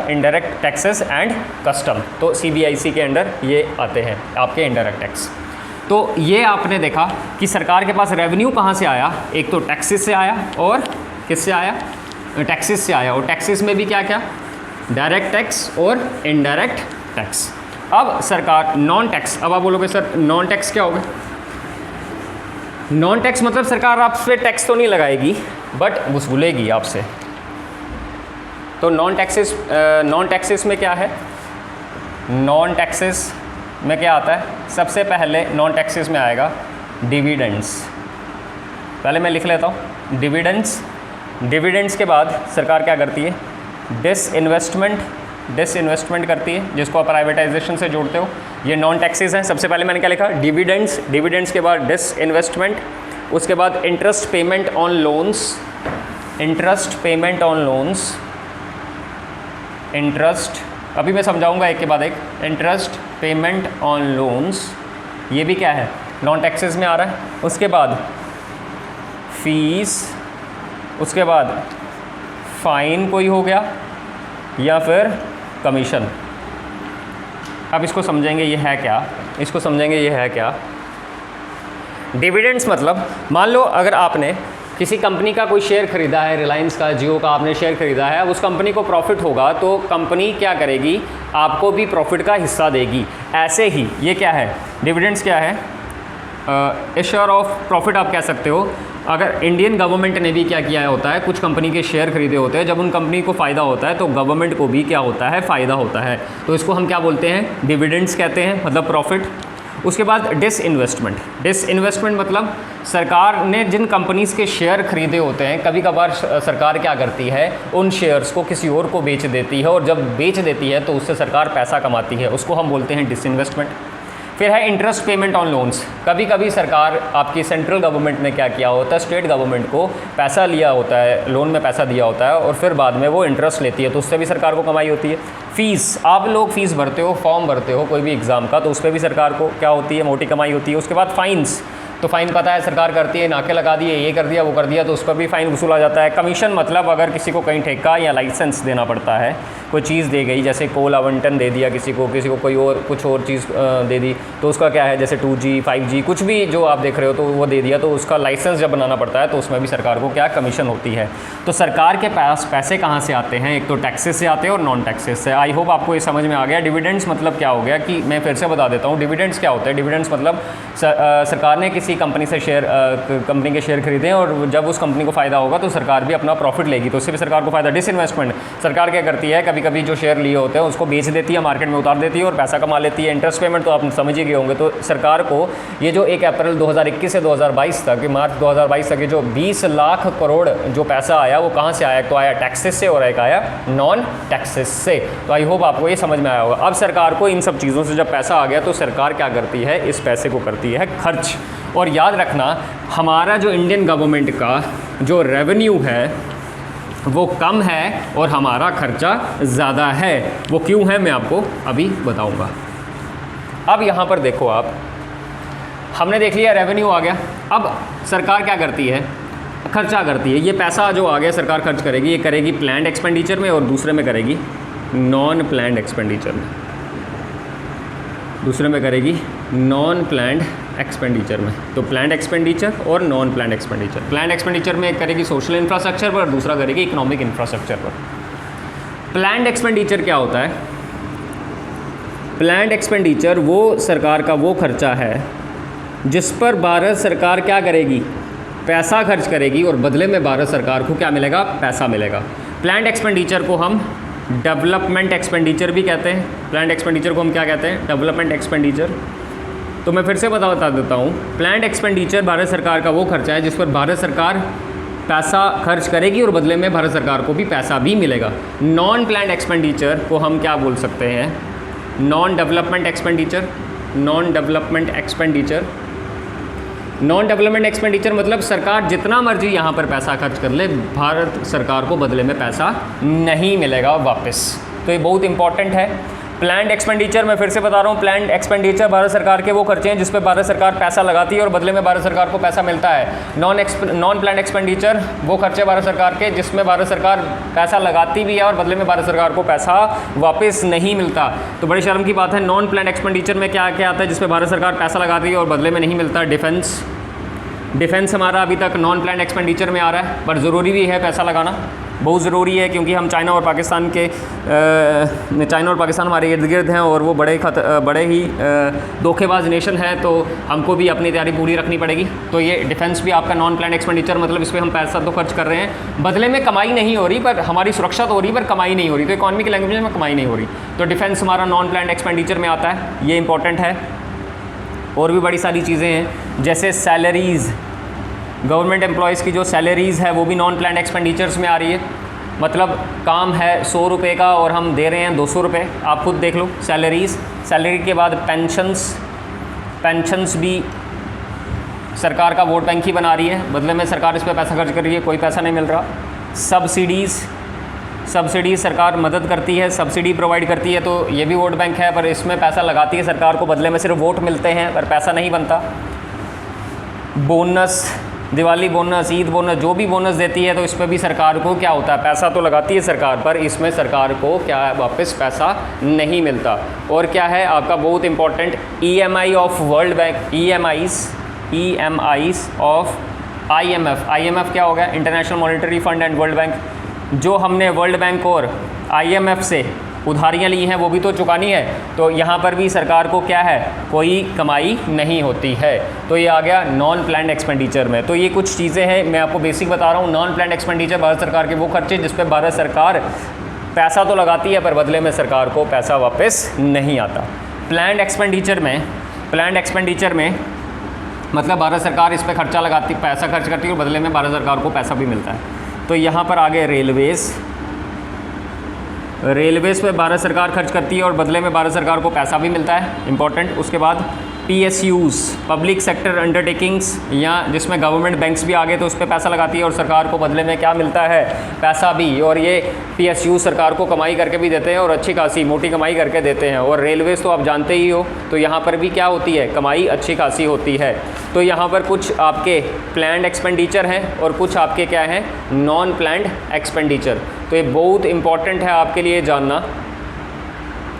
indirect taxes and custom. तो CBIC के अंडर ये आते हैं आपके इनडायरेक्ट टैक्स। तो ये आपने देखा कि सरकार के पास रेवेन्यू कहाँ से आया, एक तो टैक्सेस से आया और किससे आया, टैक्सेस से आया। और टैक्सेस में भी क्या क्या, डायरेक्ट टैक्स और इनडायरेक्ट टैक्स। अब सरकार नॉन टैक्स, अब आप बोलोगे सर नॉन टैक्स क्या होगा, नॉन टैक्स मतलब सरकार आप पे टैक्स तो नहीं लगाएगी बट वसूलेगी आपसे। तो नॉन टैक्सेस में क्या है, नॉन टैक्सेस में क्या आता है, सबसे पहले नॉन टैक्सेस में आएगा डिविडेंड्स। पहले मैं लिख लेता हूँ डिविडेंड्स के बाद सरकार क्या करती है, डिसइन्वेस्टमेंट करती है, जिसको आप प्राइवेटाइजेशन से जोड़ते हो। ये नॉन टैक्सेस हैं। सबसे पहले मैंने क्या लिखा, डिविडेंड्स के बाद डिसइन्वेस्टमेंट, उसके बाद interest payment on loans, interest payment on loans, interest अभी मैं समझाऊंगा एक के बाद एक। इंटरेस्ट पेमेंट ऑन लोन्स, ये भी क्या है, नॉन टैक्सेस में आ रहा है। उसके बाद फीस, उसके बाद फाइन कोई हो गया या फिर कमीशन। अब इसको समझेंगे ये है क्या, इसको समझेंगे ये है क्या। डिविडेंड्स मतलब मान लो अगर आपने किसी कंपनी का कोई शेयर खरीदा है, रिलायंस का, जियो का आपने शेयर खरीदा है, अब उस कंपनी को प्रॉफिट होगा तो कंपनी क्या करेगी, आपको भी प्रॉफिट का हिस्सा देगी। ऐसे ही ये क्या है, डिविडेंड्स क्या है, एश्योर ऑफ प्रॉफिट आप कह सकते हो। अगर इंडियन गवर्नमेंट ने भी क्या किया होता है, कुछ कंपनी के शेयर खरीदे होते हैं, जब उन कंपनी को फ़ायदा होता है तो गवर्नमेंट को भी क्या होता है, फ़ायदा होता है। तो इसको हम क्या बोलते हैं, डिविडेंड्स कहते हैं, मतलब प्रॉफिट। उसके बाद डिसइन्वेस्टमेंट, डिसइन्वेस्टमेंट मतलब सरकार ने जिन कंपनीज़ के शेयर खरीदे होते हैं, कभी कभार सरकार क्या करती है, उन शेयर्स को किसी और को बेच देती है, और जब बेच देती है तो उससे सरकार पैसा कमाती है, उसको हम बोलते हैं डिसइन्वेस्टमेंट। फिर है इंटरेस्ट पेमेंट ऑन लोन्स। कभी कभी सरकार, आपकी सेंट्रल गवर्नमेंट ने क्या किया होता है, स्टेट गवर्नमेंट को पैसा लिया होता है, लोन में पैसा दिया होता है, और फिर बाद में वो इंटरेस्ट लेती है, तो उससे भी सरकार को कमाई होती है। फ़ीस, आप लोग फ़ीस भरते हो, फॉर्म भरते हो कोई भी एग्ज़ाम का, तो उस पर भी सरकार को क्या होती है, मोटी कमाई होती है। उसके बाद फ़ाइन्स, तो फ़ाइन पता है सरकार करती है, नाके लगा दिए, ये कर दिया वो कर दिया, तो उस पर भी फ़ाइन वसूला जाता है। कमीशन मतलब अगर किसी को कहीं ठेका या लाइसेंस देना पड़ता है, कोई चीज़ दे गई, जैसे कोल आवंटन दे दिया किसी को कोई और कुछ और चीज़ दे दी, तो उसका क्या है, जैसे 2G 5G कुछ भी जो आप देख रहे हो तो वो दे दिया, तो उसका लाइसेंस जब बनाना पड़ता है तो उसमें भी सरकार को क्या, कमीशन होती है। तो सरकार के पास पैसे कहाँ से आते हैं, एक तो टैक्सेस से आते हैं और नॉन टैक्सेस से। आई होप आपको ये समझ में आ गया। डिविडेंड्स मतलब क्या हो गया, कि मैं फिर से बता देता हूँ, डिविडेंड्स क्या होते हैं। डिविडेंड्स मतलब सरकार ने किसी कंपनी से कंपनी के शेयर खरीदे और जब उस कंपनी को फ़ायदा होगा तो सरकार भी अपना प्रॉफिट लेगी, तो उससे भी सरकार को फ़ायदा। डिसइन्वेस्टमेंट, सरकार क्या करती है, कभी कभी जो शेयर लिए होते हैं उसको बेच देती है, मार्केट में उतार देती है और पैसा कमा लेती है। इंटरेस्ट पेमेंट तो आप समझ ही गए होंगे। तो सरकार को ये जो 1 अप्रैल 2021 से 2022 तक, मार्च 2022 तक ये जो 20 लाख करोड़ जो पैसा आया, वो कहाँ से आया, तो आया टैक्सेस से और एक आया नॉन टैक्सेस से। तो आई होप आपको ये समझ में आया होगा। अब सरकार को इन सब चीज़ों से जब पैसा आ गया तो सरकार क्या करती है, इस पैसे को करती है खर्च। और याद रखना, हमारा जो इंडियन गवर्नमेंट का जो रेवेन्यू है वो कम है और हमारा खर्चा ज़्यादा है। वो क्यों है मैं आपको अभी बताऊंगा। अब यहाँ पर देखो आप, हमने देख लिया रेवेन्यू आ गया। अब सरकार क्या करती है, खर्चा करती है। ये पैसा जो आ गया सरकार खर्च करेगी, ये करेगी प्लान्ड एक्सपेंडिचर में और दूसरे में करेगी नॉन प्लान्ड एक्सपेंडिचर में, दूसरे में करेगी नॉन प्लान्ड एक्सपेंडिचर में। तो प्लान्ड एक्सपेंडिचर और non planned expenditure. Planned expenditure में एक करेगी सोशल इंफ्रास्ट्रक्चर पर और दूसरा करेगी इकोनॉमिक इंफ्रास्ट्रक्चर पर। प्लान्ड एक्सपेंडिचर क्या होता है, प्लान्ड एक्सपेंडिचर वो सरकार का वो खर्चा है जिस पर भारत सरकार क्या करेगी, पैसा खर्च करेगी और बदले में भारत सरकार को क्या मिलेगा, पैसा मिलेगा। प्लान्ड एक्सपेंडिचर को हम डेवलपमेंट एक्सपेंडिचर भी कहते हैं। प्लान्ड एक्सपेंडिचर को हम क्या कहते हैं, डेवलपमेंट एक्सपेंडिचर। तो मैं फिर से बता देता हूँ, प्लान्ड एक्सपेंडिचर भारत सरकार का वो खर्चा है जिस पर भारत सरकार पैसा खर्च करेगी और बदले में भारत सरकार को भी पैसा भी मिलेगा। नॉन प्लान्ड एक्सपेंडिचर को हम क्या बोल सकते हैं, non development expenditure. Non development expenditure, non development expenditure मतलब सरकार जितना मर्जी यहाँ पर पैसा खर्च कर ले, भारत सरकार को बदले में पैसा नहीं मिलेगा वापस। तो ये बहुत इंपॉर्टेंट है। प्लान्ड एक्सपेंडिचर मैं फिर से बता रहा हूँ, प्लान्ड एक्सपेंडिचर भारत सरकार के वो खर्चे हैं जिस पे भारत सरकार पैसा लगाती है और बदले में भारत सरकार को पैसा मिलता है। नॉन प्लान्ड एक्सपेंडिचर वो खर्चे भारत सरकार के जिसमें भारत सरकार पैसा लगाती भी है और बदले में भारत सरकार को पैसा वापस नहीं मिलता। तो बड़ी शर्म की बात है। नॉन प्लान्ड एक्सपेंडिचर में क्या क्या आता है जिसपे भारत सरकार पैसा लगाती है और बदले में नहीं मिलता, डिफेंस हमारा अभी तक नॉन प्लान्ड एक्सपेंडिचर में आ रहा है, पर ज़रूरी भी है पैसा लगाना, बहुत ज़रूरी है क्योंकि हम चाइना और पाकिस्तान हमारे इर्द गिर्द हैं और वो बड़े ही धोखेबाज नेशन है, तो हमको भी अपनी तैयारी पूरी रखनी पड़ेगी। तो ये डिफेंस भी आपका नॉन प्लान्ड एक्सपेंडिचर, मतलब इस पर हम पैसा तो खर्च कर रहे हैं, बदले में कमाई नहीं हो रही, पर हमारी सुरक्षा तो हो रही पर कमाई नहीं हो रही। तो इकॉनमी की लैंग्वेज में कमाई नहीं हो रही, तो डिफेंस हमारा नॉन प्लान्ड एक्सपेंडिचर में आता है, ये इंपॉर्टेंट है। और भी बड़ी सारी चीज़ें हैं जैसे सैलरीज़, गवर्नमेंट एम्प्लॉयज़ की जो सैलरीज़ है वो भी नॉन प्लान्ड एक्सपेंडिचर्स में आ रही है। मतलब काम है 100 रुपये का और हम दे रहे हैं 200 रुपये, आप खुद देख लो। सैलरी के बाद पेंशन्स भी सरकार का वोट बैंक ही बना रही है, बदले में सरकार इस पर पैसा खर्च कर रही है, कोई पैसा नहीं मिल रहा। सब्सिडीज़ सरकार मदद करती है, सब्सिडी प्रोवाइड करती है, तो ये भी वोट बैंक है, पर इसमें पैसा लगाती है सरकार को, बदले में सिर्फ वोट मिलते हैं पर पैसा नहीं बनता। Bonus, Diwali bonus, Eid bonus, जो भी बोनस देती है तो इस पर भी सरकार को क्या होता है, पैसा तो लगाती है सरकार, पर इसमें सरकार को क्या है, वापस पैसा नहीं मिलता। और क्या है आपका बहुत important, EMI of world bank, EMIs of IMF क्या हो गया, international monetary fund and world bank. जो हमने वर्ल्ड बैंक और IMF से उधारियाँ ली हैं वो भी तो चुकानी है, तो यहाँ पर भी सरकार को क्या है, कोई कमाई नहीं होती है। तो ये आ गया नॉन प्लान्ड एक्सपेंडिचर में। तो ये कुछ चीज़ें हैं, मैं आपको बेसिक बता रहा हूँ। नॉन प्लान्ड एक्सपेंडिचर भारत सरकार के वो खर्चे जिस पे भारत सरकार पैसा तो लगाती है पर बदले में सरकार को पैसा वापस नहीं आता। प्लान्ड एक्सपेंडिचर में मतलब भारत सरकार इस पर खर्चा लगाती, पैसा खर्च करती है और बदले में भारत सरकार को पैसा भी मिलता है। तो यहाँ पर आगे रेलवेज़ पे भारत सरकार खर्च करती है और बदले में भारत सरकार को पैसा भी मिलता है, इंपॉर्टेंट। उसके बाद PSUs, पब्लिक सेक्टर अंडरटेकिंग्स, या जिसमें गवर्नमेंट बैंक्स भी आ गए तो उस पर पैसा लगाती है और सरकार को बदले में क्या मिलता है, पैसा भी। और ये PSU सरकार को कमाई करके भी देते हैं और अच्छी खासी मोटी कमाई करके देते हैं। और रेलवेज़ तो आप जानते ही हो, तो यहाँ पर भी क्या होती है, कमाई अच्छी खासी होती है। तो यहाँ पर कुछ आपके प्लान्ड एक्सपेंडिचर हैं और कुछ आपके क्या हैं, नॉन प्लान्ड एक्सपेंडिचर। तो ये बहुत इंपॉर्टेंट है आपके लिए जानना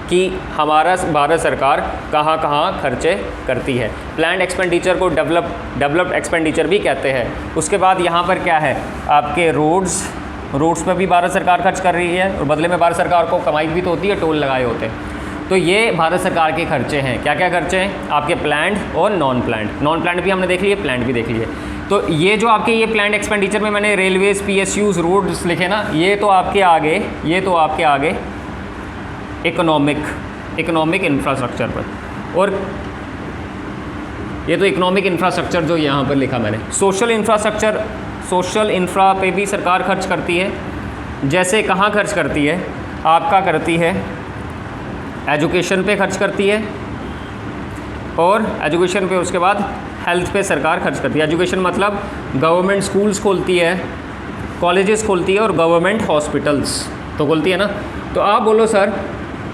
कि हमारा भारत सरकार कहाँ कहाँ खर्चे करती है। प्लान्ड एक्सपेंडिचर को डेवलप्ड एक्सपेंडिचर भी कहते हैं। उसके बाद यहाँ पर क्या है, आपके रोड्स पे भी भारत सरकार खर्च कर रही है और बदले में भारत सरकार को कमाई भी तो होती है, टोल लगाए होते हैं। तो ये भारत सरकार के खर्चे हैं। क्या क्या खर्चे हैं आपके, प्लान्ड और नॉन प्लान्ड भी हमने देख लिए, प्लान्ड भी देख लिए। तो ये जो आपके ये प्लान्ड एक्सपेंडिचर में मैंने रेलवेज़, PSUs, रोड्स लिखे ना, ये तो आपके आगे इकोनॉमिक इंफ्रास्ट्रक्चर पर। और ये तो इकोनॉमिक इंफ्रास्ट्रक्चर जो यहाँ पर लिखा मैंने। सोशल इंफ्रा पे भी सरकार खर्च करती है। जैसे कहाँ खर्च करती है, आपका करती है एजुकेशन पे खर्च करती है, और एजुकेशन पे उसके बाद हेल्थ पे सरकार खर्च करती है। एजुकेशन मतलब गवर्नमेंट स्कूल्स खोलती है, कॉलेजेस खोलती है और गवर्नमेंट हॉस्पिटल्स तो खोलती है ना। तो आप बोलो सर,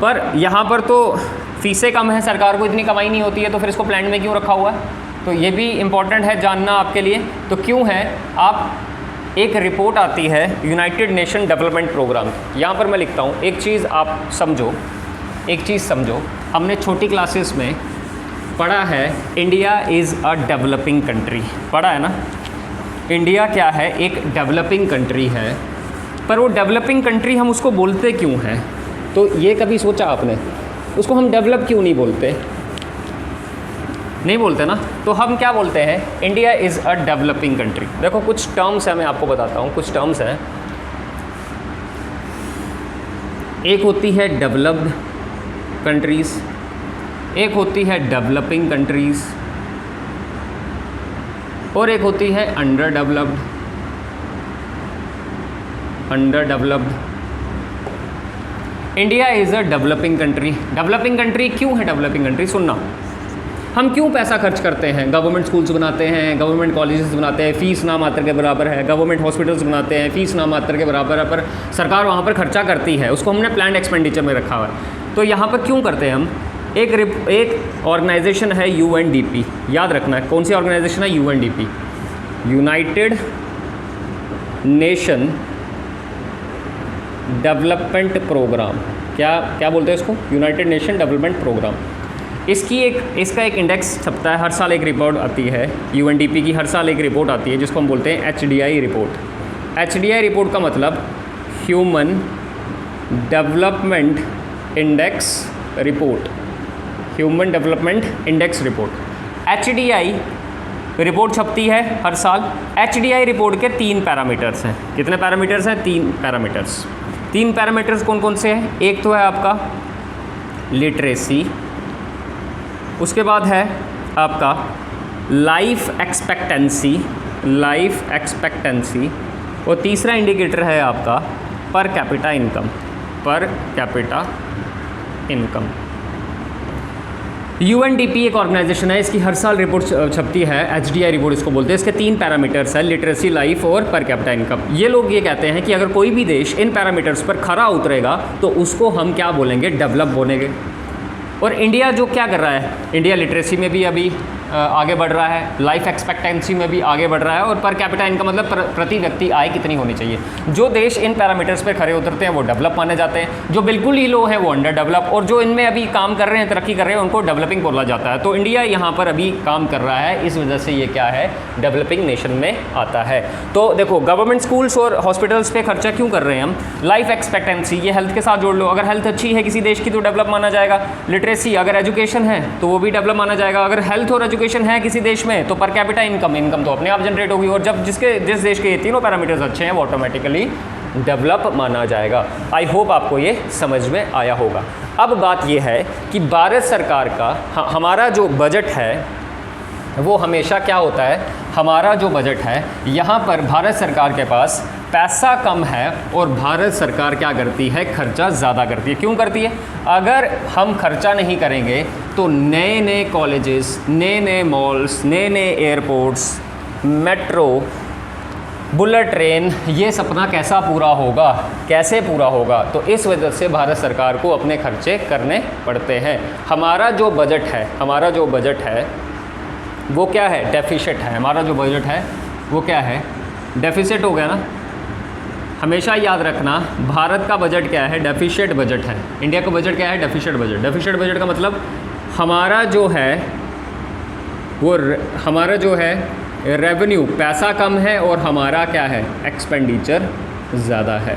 पर यहाँ पर तो फीसें कम है, सरकार को इतनी कमाई नहीं होती है, तो फिर इसको प्लान में क्यों रखा हुआ है? तो ये भी इम्पॉर्टेंट है जानना आपके लिए। तो क्यों है, आप एक रिपोर्ट आती है यूनाइटेड नेशन डेवलपमेंट प्रोग्राम, यहाँ पर मैं लिखता हूँ, एक चीज़ समझो, हमने छोटी क्लासेस में पढ़ा है India is a developing country, पढ़ा है ना। इंडिया क्या है, एक डेवलपिंग कंट्री है, पर वो डेवलपिंग कंट्री हम उसको बोलते क्यों हैं? तो ये कभी सोचा आपने, उसको हम डेवलप क्यों नहीं बोलते? नहीं बोलते ना। तो हम क्या बोलते हैं, India is a developing country. देखो कुछ टर्म्स हैं, मैं आपको बताता हूँ, कुछ टर्म्स हैं। एक होती है डेवलप्ड कंट्रीज़, एक होती है डेवलपिंग कंट्रीज़, और एक होती है under developed. India is a developing country. Developing country क्यों है डेवलपिंग कंट्री? सुनना, हम क्यों पैसा खर्च करते हैं? गवर्नमेंट स्कूल्स बनाते हैं, गवर्नमेंट कॉलेजेस बनाते हैं, फ़ीस ना मात्र के बराबर है, गवर्नमेंट हॉस्पिटल्स बनाते हैं, फ़ीस ना मात्र के बराबर है, पर सरकार वहाँ पर खर्चा करती है, उसको हमने प्लान्ड एक्सपेंडिचर में रखा हुआ है। तो यहाँ पर क्यों करते हैं हम? एक ऑर्गेनाइजेशन है UNDP, याद रखना है कौन सी ऑर्गेनाइजेशन है, UNDP, United Nation development programme. क्या बोलते हैं इसको, यूनाइटेड नेशन डेवलपमेंट प्रोग्राम। इसका एक इंडेक्स छपता है, हर साल एक रिपोर्ट आती है UNDP की, हर साल एक रिपोर्ट आती है जिसको हम बोलते हैं HDI रिपोर्ट। HDI रिपोर्ट का मतलब human development index report, human development index report. HDI report छपती है हर साल। HDI रिपोर्ट के 3 पैरामीटर्स हैं। कितने पैरामीटर्स हैं? 3 पैरामीटर्स। 3 पैरामीटर्स कौन कौन से हैं? एक तो है आपका लिटरेसी, उसके बाद है आपका लाइफ एक्सपेक्टेंसी, और तीसरा इंडिकेटर है आपका पर कैपिटा इनकम। UNDP एक ऑर्गेनाइजेशन है, इसकी हर साल रिपोर्ट छपती है, HDI रिपोर्ट इसको बोलते हैं। इसके 3 पैरामीटर्स है, लिटरेसी, लाइफ और पर कैपिटा इनकम। ये लोग ये कहते हैं कि अगर कोई भी देश इन पैरामीटर्स पर खरा उतरेगा तो उसको हम क्या बोलेंगे, डेवलप बोलेंगे। और इंडिया जो क्या कर रहा है, इंडिया लिटरेसी में भी अभी आगे बढ़ रहा है, लाइफ एक्सपेक्टेंसी में भी आगे बढ़ रहा है, और पर कैपिटा इनकम मतलब प्रति व्यक्ति आय कितनी होनी चाहिए। जो देश इन पैरामीटर्स पे खरे उतरते हैं वो डेवलप माने जाते हैं, जो बिल्कुल ही लो है वो अंडर डेवलप, और जो इनमें अभी काम कर रहे हैं, तरक्की कर रहे हैं, उनको डेवलपिंग बोला जाता है। तो इंडिया यहाँ पर अभी काम कर रहा है, इस वजह से ये क्या है, डेवलपिंग नेशन में आता है। तो देखो, गवर्नमेंट स्कूल्स और हॉस्पिटल्स पे खर्चा क्यों कर रहे हैं हम। लाइफ एक्सपेक्टेंसी ये हेल्थ के साथ जोड़ लो, अगर हेल्थ अच्छी है किसी देश की तो डेवलप माना जाएगा। लिटरेसी, अगर एजुकेशन है तो वो भी डेवलप माना जाएगा। अगर हेल्थ और एजुकेशन है किसी देश में तो पर कैपिटा इनकम तो अपने आप जनरेट होगी, और जब जिस देश के ये तीनों पैरामीटर्स अच्छे हैं वो ऑटोमेटिकली डेवलप माना जाएगा। आई होप आपको ये समझ में आया होगा। अब बात ये है कि भारत सरकार का हमारा जो बजट है वो हमेशा क्या होता है, हमारा जो बजट है यहाँ पर भारत सरकार के पास पैसा कम है और भारत सरकार क्या करती है, खर्चा ज़्यादा करती है। क्यों करती है, अगर हम खर्चा नहीं करेंगे तो नए नए कॉलेजेस, नए नए मॉल्स, नए नए एयरपोर्ट्स, मेट्रो, बुलेट ट्रेन, ये सपना कैसा पूरा होगा, कैसे पूरा होगा। तो इस वजह से भारत सरकार को अपने खर्चे करने पड़ते हैं। हमारा जो बजट है वो क्या है, डेफिसिट है। हमारा जो बजट है वो क्या है, डेफिसिट हो गया ना। हमेशा याद रखना, भारत का बजट क्या है, डेफिसिट बजट है। इंडिया का बजट क्या है, डेफिसिट बजट। डेफिसिट बजट का मतलब हमारा जो है रेवेन्यू, पैसा कम है, और हमारा क्या है, एक्सपेंडिचर ज़्यादा है।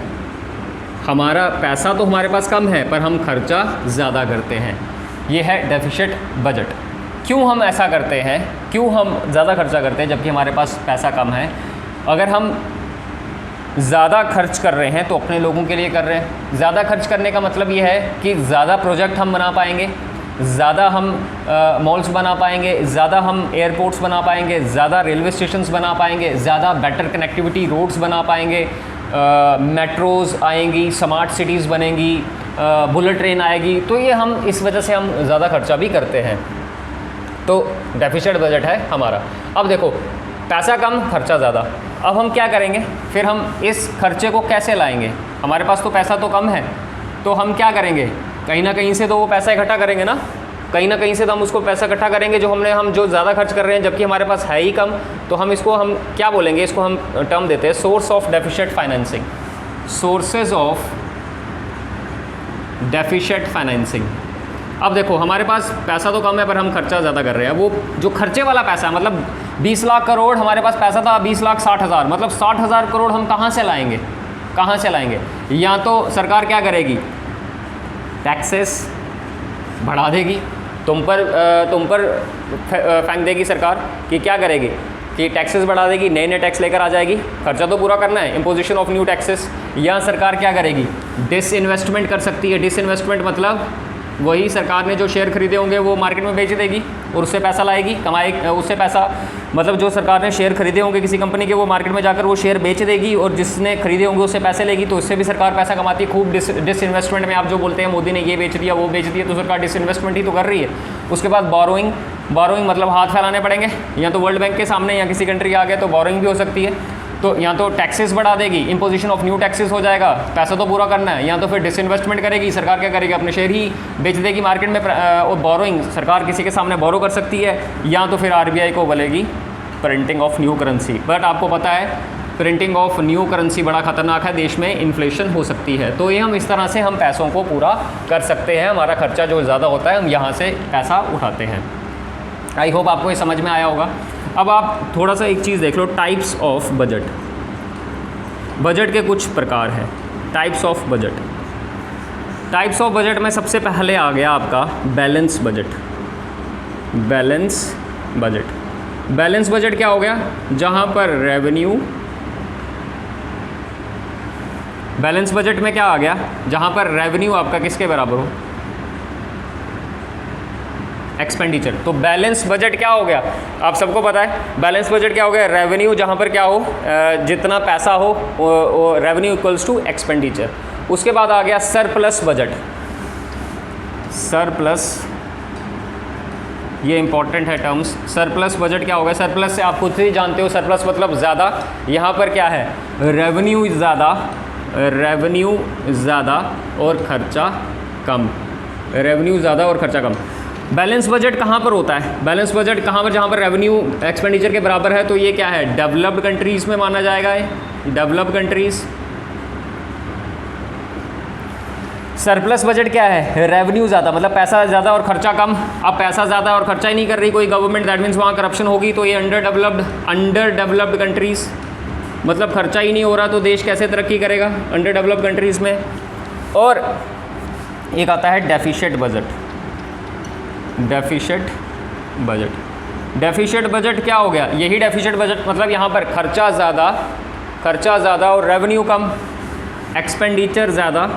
हमारा पैसा तो हमारे पास कम है पर हम खर्चा ज़्यादा करते हैं, ये है डेफिसिट बजट। क्यों हम ऐसा करते हैं, क्यों हम ज़्यादा खर्चा करते हैं जबकि हमारे पास पैसा कम है। अगर हम ज़्यादा खर्च कर रहे हैं तो अपने लोगों के लिए कर रहे हैं। ज़्यादा खर्च करने का मतलब ये है कि ज़्यादा प्रोजेक्ट हम बना पाएंगे, ज़्यादा हम मॉल्स बना पाएंगे, ज़्यादा हम एयरपोर्ट्स बना पाएंगे, ज़्यादा रेलवे स्टेशंस बना पाएंगे, ज़्यादा बेटर कनेक्टिविटी रोड्स बना पाएंगे, मेट्रोज़ आएंगी, स्मार्ट सिटीज़ बनेंगी, बुलेट ट्रेन आएगी। तो ये हम इस वजह से हम ज़्यादा खर्चा भी करते हैं। तो डेफिसिट बजट है हमारा। अब देखो, पैसा कम, खर्चा ज़्यादा। अब हम क्या करेंगे, फिर हम इस खर्चे को कैसे लाएंगे। हमारे पास तो पैसा तो कम है, तो हम क्या करेंगे, कहीं ना कहीं से तो वो पैसा इकट्ठा करेंगे ना, कहीं ना कहीं से तो हम उसको पैसा इकट्ठा करेंगे हम जो ज़्यादा खर्च कर रहे हैं जबकि हमारे पास है ही कम। तो हम इसको हम क्या बोलेंगे, इसको हम टर्म देते हैं source of deficit financing, sources of deficit financing. अब देखो, हमारे पास पैसा तो कम है पर हम खर्चा ज़्यादा कर रहे हैं। वो जो खर्चे वाला पैसा, मतलब 20 लाख करोड़ हमारे पास पैसा था, 20,60,000, मतलब 60,000 करोड़ हम कहाँ से लाएंगे। या तो सरकार क्या करेगी, टैक्सेस बढ़ा देगी, तुम पर फेंक देगी सरकार कि क्या करेगी, कि टैक्सेस बढ़ा देगी, नए नए टैक्स लेकर आ जाएगी। खर्चा तो पूरा करना है, इम्पोजिशन ऑफ न्यू टैक्सेस। या सरकार क्या करेगी, डिसइन्वेस्टमेंट कर सकती है। डिसइन्वेस्टमेंट मतलब वही सरकार ने जो शेयर खरीदे होंगे वो मार्केट में बेच देगी और उससे पैसा लाएगी, उससे पैसा, मतलब जो सरकार ने शेयर खरीदे होंगे किसी कंपनी के, वो मार्केट में जाकर वो शेयर बेच देगी और जिसने खरीदे होंगे उससे पैसे लेगी। तो उससे भी सरकार पैसा कमाती है खूब। डिसइन्वेस्टमेंट में आप जो बोलते हैं मोदी ने ये बेच दिया वो बेच दिया, तो सरकार डिसइन्वेस्टमेंट ही तो कर रही है। उसके बाद बोरोइंग मतलब हाथ फैलाने पड़ेंगे, या तो वर्ल्ड बैंक के सामने या किसी कंट्री के आगे, तो बोरोइंग भी हो सकती है। तो या तो टैक्सेस बढ़ा देगी, इम्पोजिशन ऑफ न्यू टैक्सेस हो जाएगा, पैसा तो पूरा करना है। या तो फिर डिसइन्वेस्टमेंट करेगी, सरकार क्या करेगी, अपने शेयर ही बेच देगी मार्केट में। और बोरोइंग, सरकार किसी के सामने बोरो कर सकती है। या तो फिर RBI को बोलेगी printing of new currency. But आपको पता है प्रिंटिंग ऑफ न्यू करेंसी बड़ा खतरनाक है, देश में इन्फ्लेशन हो सकती है। तो ये हम इस तरह से हम पैसों को पूरा कर सकते हैं। हमारा खर्चा जो ज़्यादा होता है हम यहाँ से पैसा उठाते हैं। आई होप आपको ये समझ में आया होगा। अब आप थोड़ा सा एक चीज़ देख लो, टाइप्स ऑफ बजट। बजट के कुछ प्रकार हैं, types of budget. Types of budget में सबसे पहले आ गया आपका बैलेंस बजट। बैलेंस बजट क्या हो गया, जहाँ पर रेवेन्यू, बैलेंस बजट में क्या आ गया, जहाँ पर रेवेन्यू आपका किसके बराबर हो, एक्सपेंडिचर। तो बैलेंस बजट क्या हो गया, आप सबको पता है बैलेंस बजट क्या हो गया, रेवेन्यू जहाँ पर क्या हो, जितना पैसा हो रेवेन्यू इक्वल्स टू एक्सपेंडिचर। उसके बाद आ गया सरप्लस बजट। सरप्लस ये इंपॉर्टेंट है टर्म्स। सरप्लस बजट क्या होगा? सरप्लस से आप खुद से ही जानते हो, सरप्लस मतलब ज़्यादा। यहाँ पर क्या है? रेवेन्यू ज़्यादा, रेवेन्यू ज़्यादा और खर्चा कम, रेवेन्यू ज़्यादा और खर्चा कम। बैलेंस बजट कहाँ पर होता है? बैलेंस बजट कहाँ पर? जहाँ पर रेवेन्यू एक्सपेंडिचर के बराबर है, तो ये क्या है? डेवलप्ड कंट्रीज़ में माना जाएगा ये, डेवलप्ड कंट्रीज़। सरप्लस बजट क्या है? रेवेन्यू ज़्यादा, मतलब पैसा ज़्यादा और खर्चा कम। अब पैसा ज़्यादा और खर्चा ही नहीं कर रही कोई गवर्नमेंट, दैट मीन्स वहाँ करप्शन होगी, तो ये अंडर डेवलप्ड कंट्रीज़, मतलब खर्चा ही नहीं हो रहा तो देश कैसे तरक्की करेगा? अंडर डेवलप्ड कंट्रीज़ में। और एक आता है deficient budget, deficient budget. Deficient budget क्या हो गया? यही डेफिशिएंट बजट, मतलब यहाँ पर खर्चा ज़्यादा और रेवेन्यू कम, एक्सपेंडिचर ज़्यादा,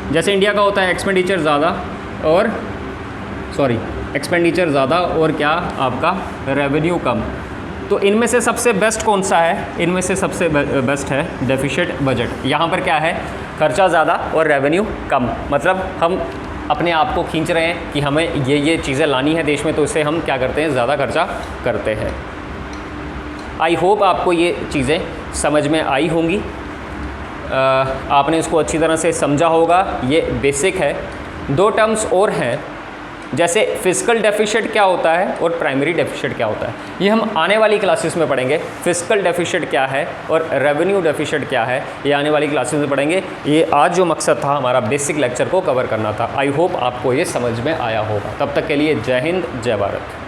जैसे इंडिया का होता है एक्सपेंडिचर ज़्यादा और एक्सपेंडिचर ज़्यादा और क्या आपका रेवेन्यू कम। तो इनमें से सबसे बेस्ट कौन सा है? इनमें से सबसे बेस्ट है डेफिशिएंट बजट। यहाँ पर क्या है? खर्चा ज़्यादा और रेवेन्यू कम, मतलब हम अपने आप को खींच रहे हैं कि हमें ये चीज़ें लानी है देश में, तो इससे हम क्या करते हैं? ज़्यादा खर्चा करते हैं। आई होप आपको ये चीज़ें समझ में आई होंगी, आपने इसको अच्छी तरह से समझा होगा। ये बेसिक है। दो टर्म्स और हैं, जैसे फिस्कल डेफिशिएंट क्या होता है और प्राइमरी डेफिशिएंट क्या होता है, ये हम आने वाली क्लासेस में पढ़ेंगे। फिस्कल डेफिशिएंट क्या है और रेवेन्यू डेफिशिएंट क्या है, ये आने वाली क्लासेस में पढ़ेंगे। ये आज जो मकसद था हमारा बेसिक लेक्चर को कवर करना था। आई होप आपको ये समझ में आया होगा। तब तक के लिए जय हिंद, जय भारत।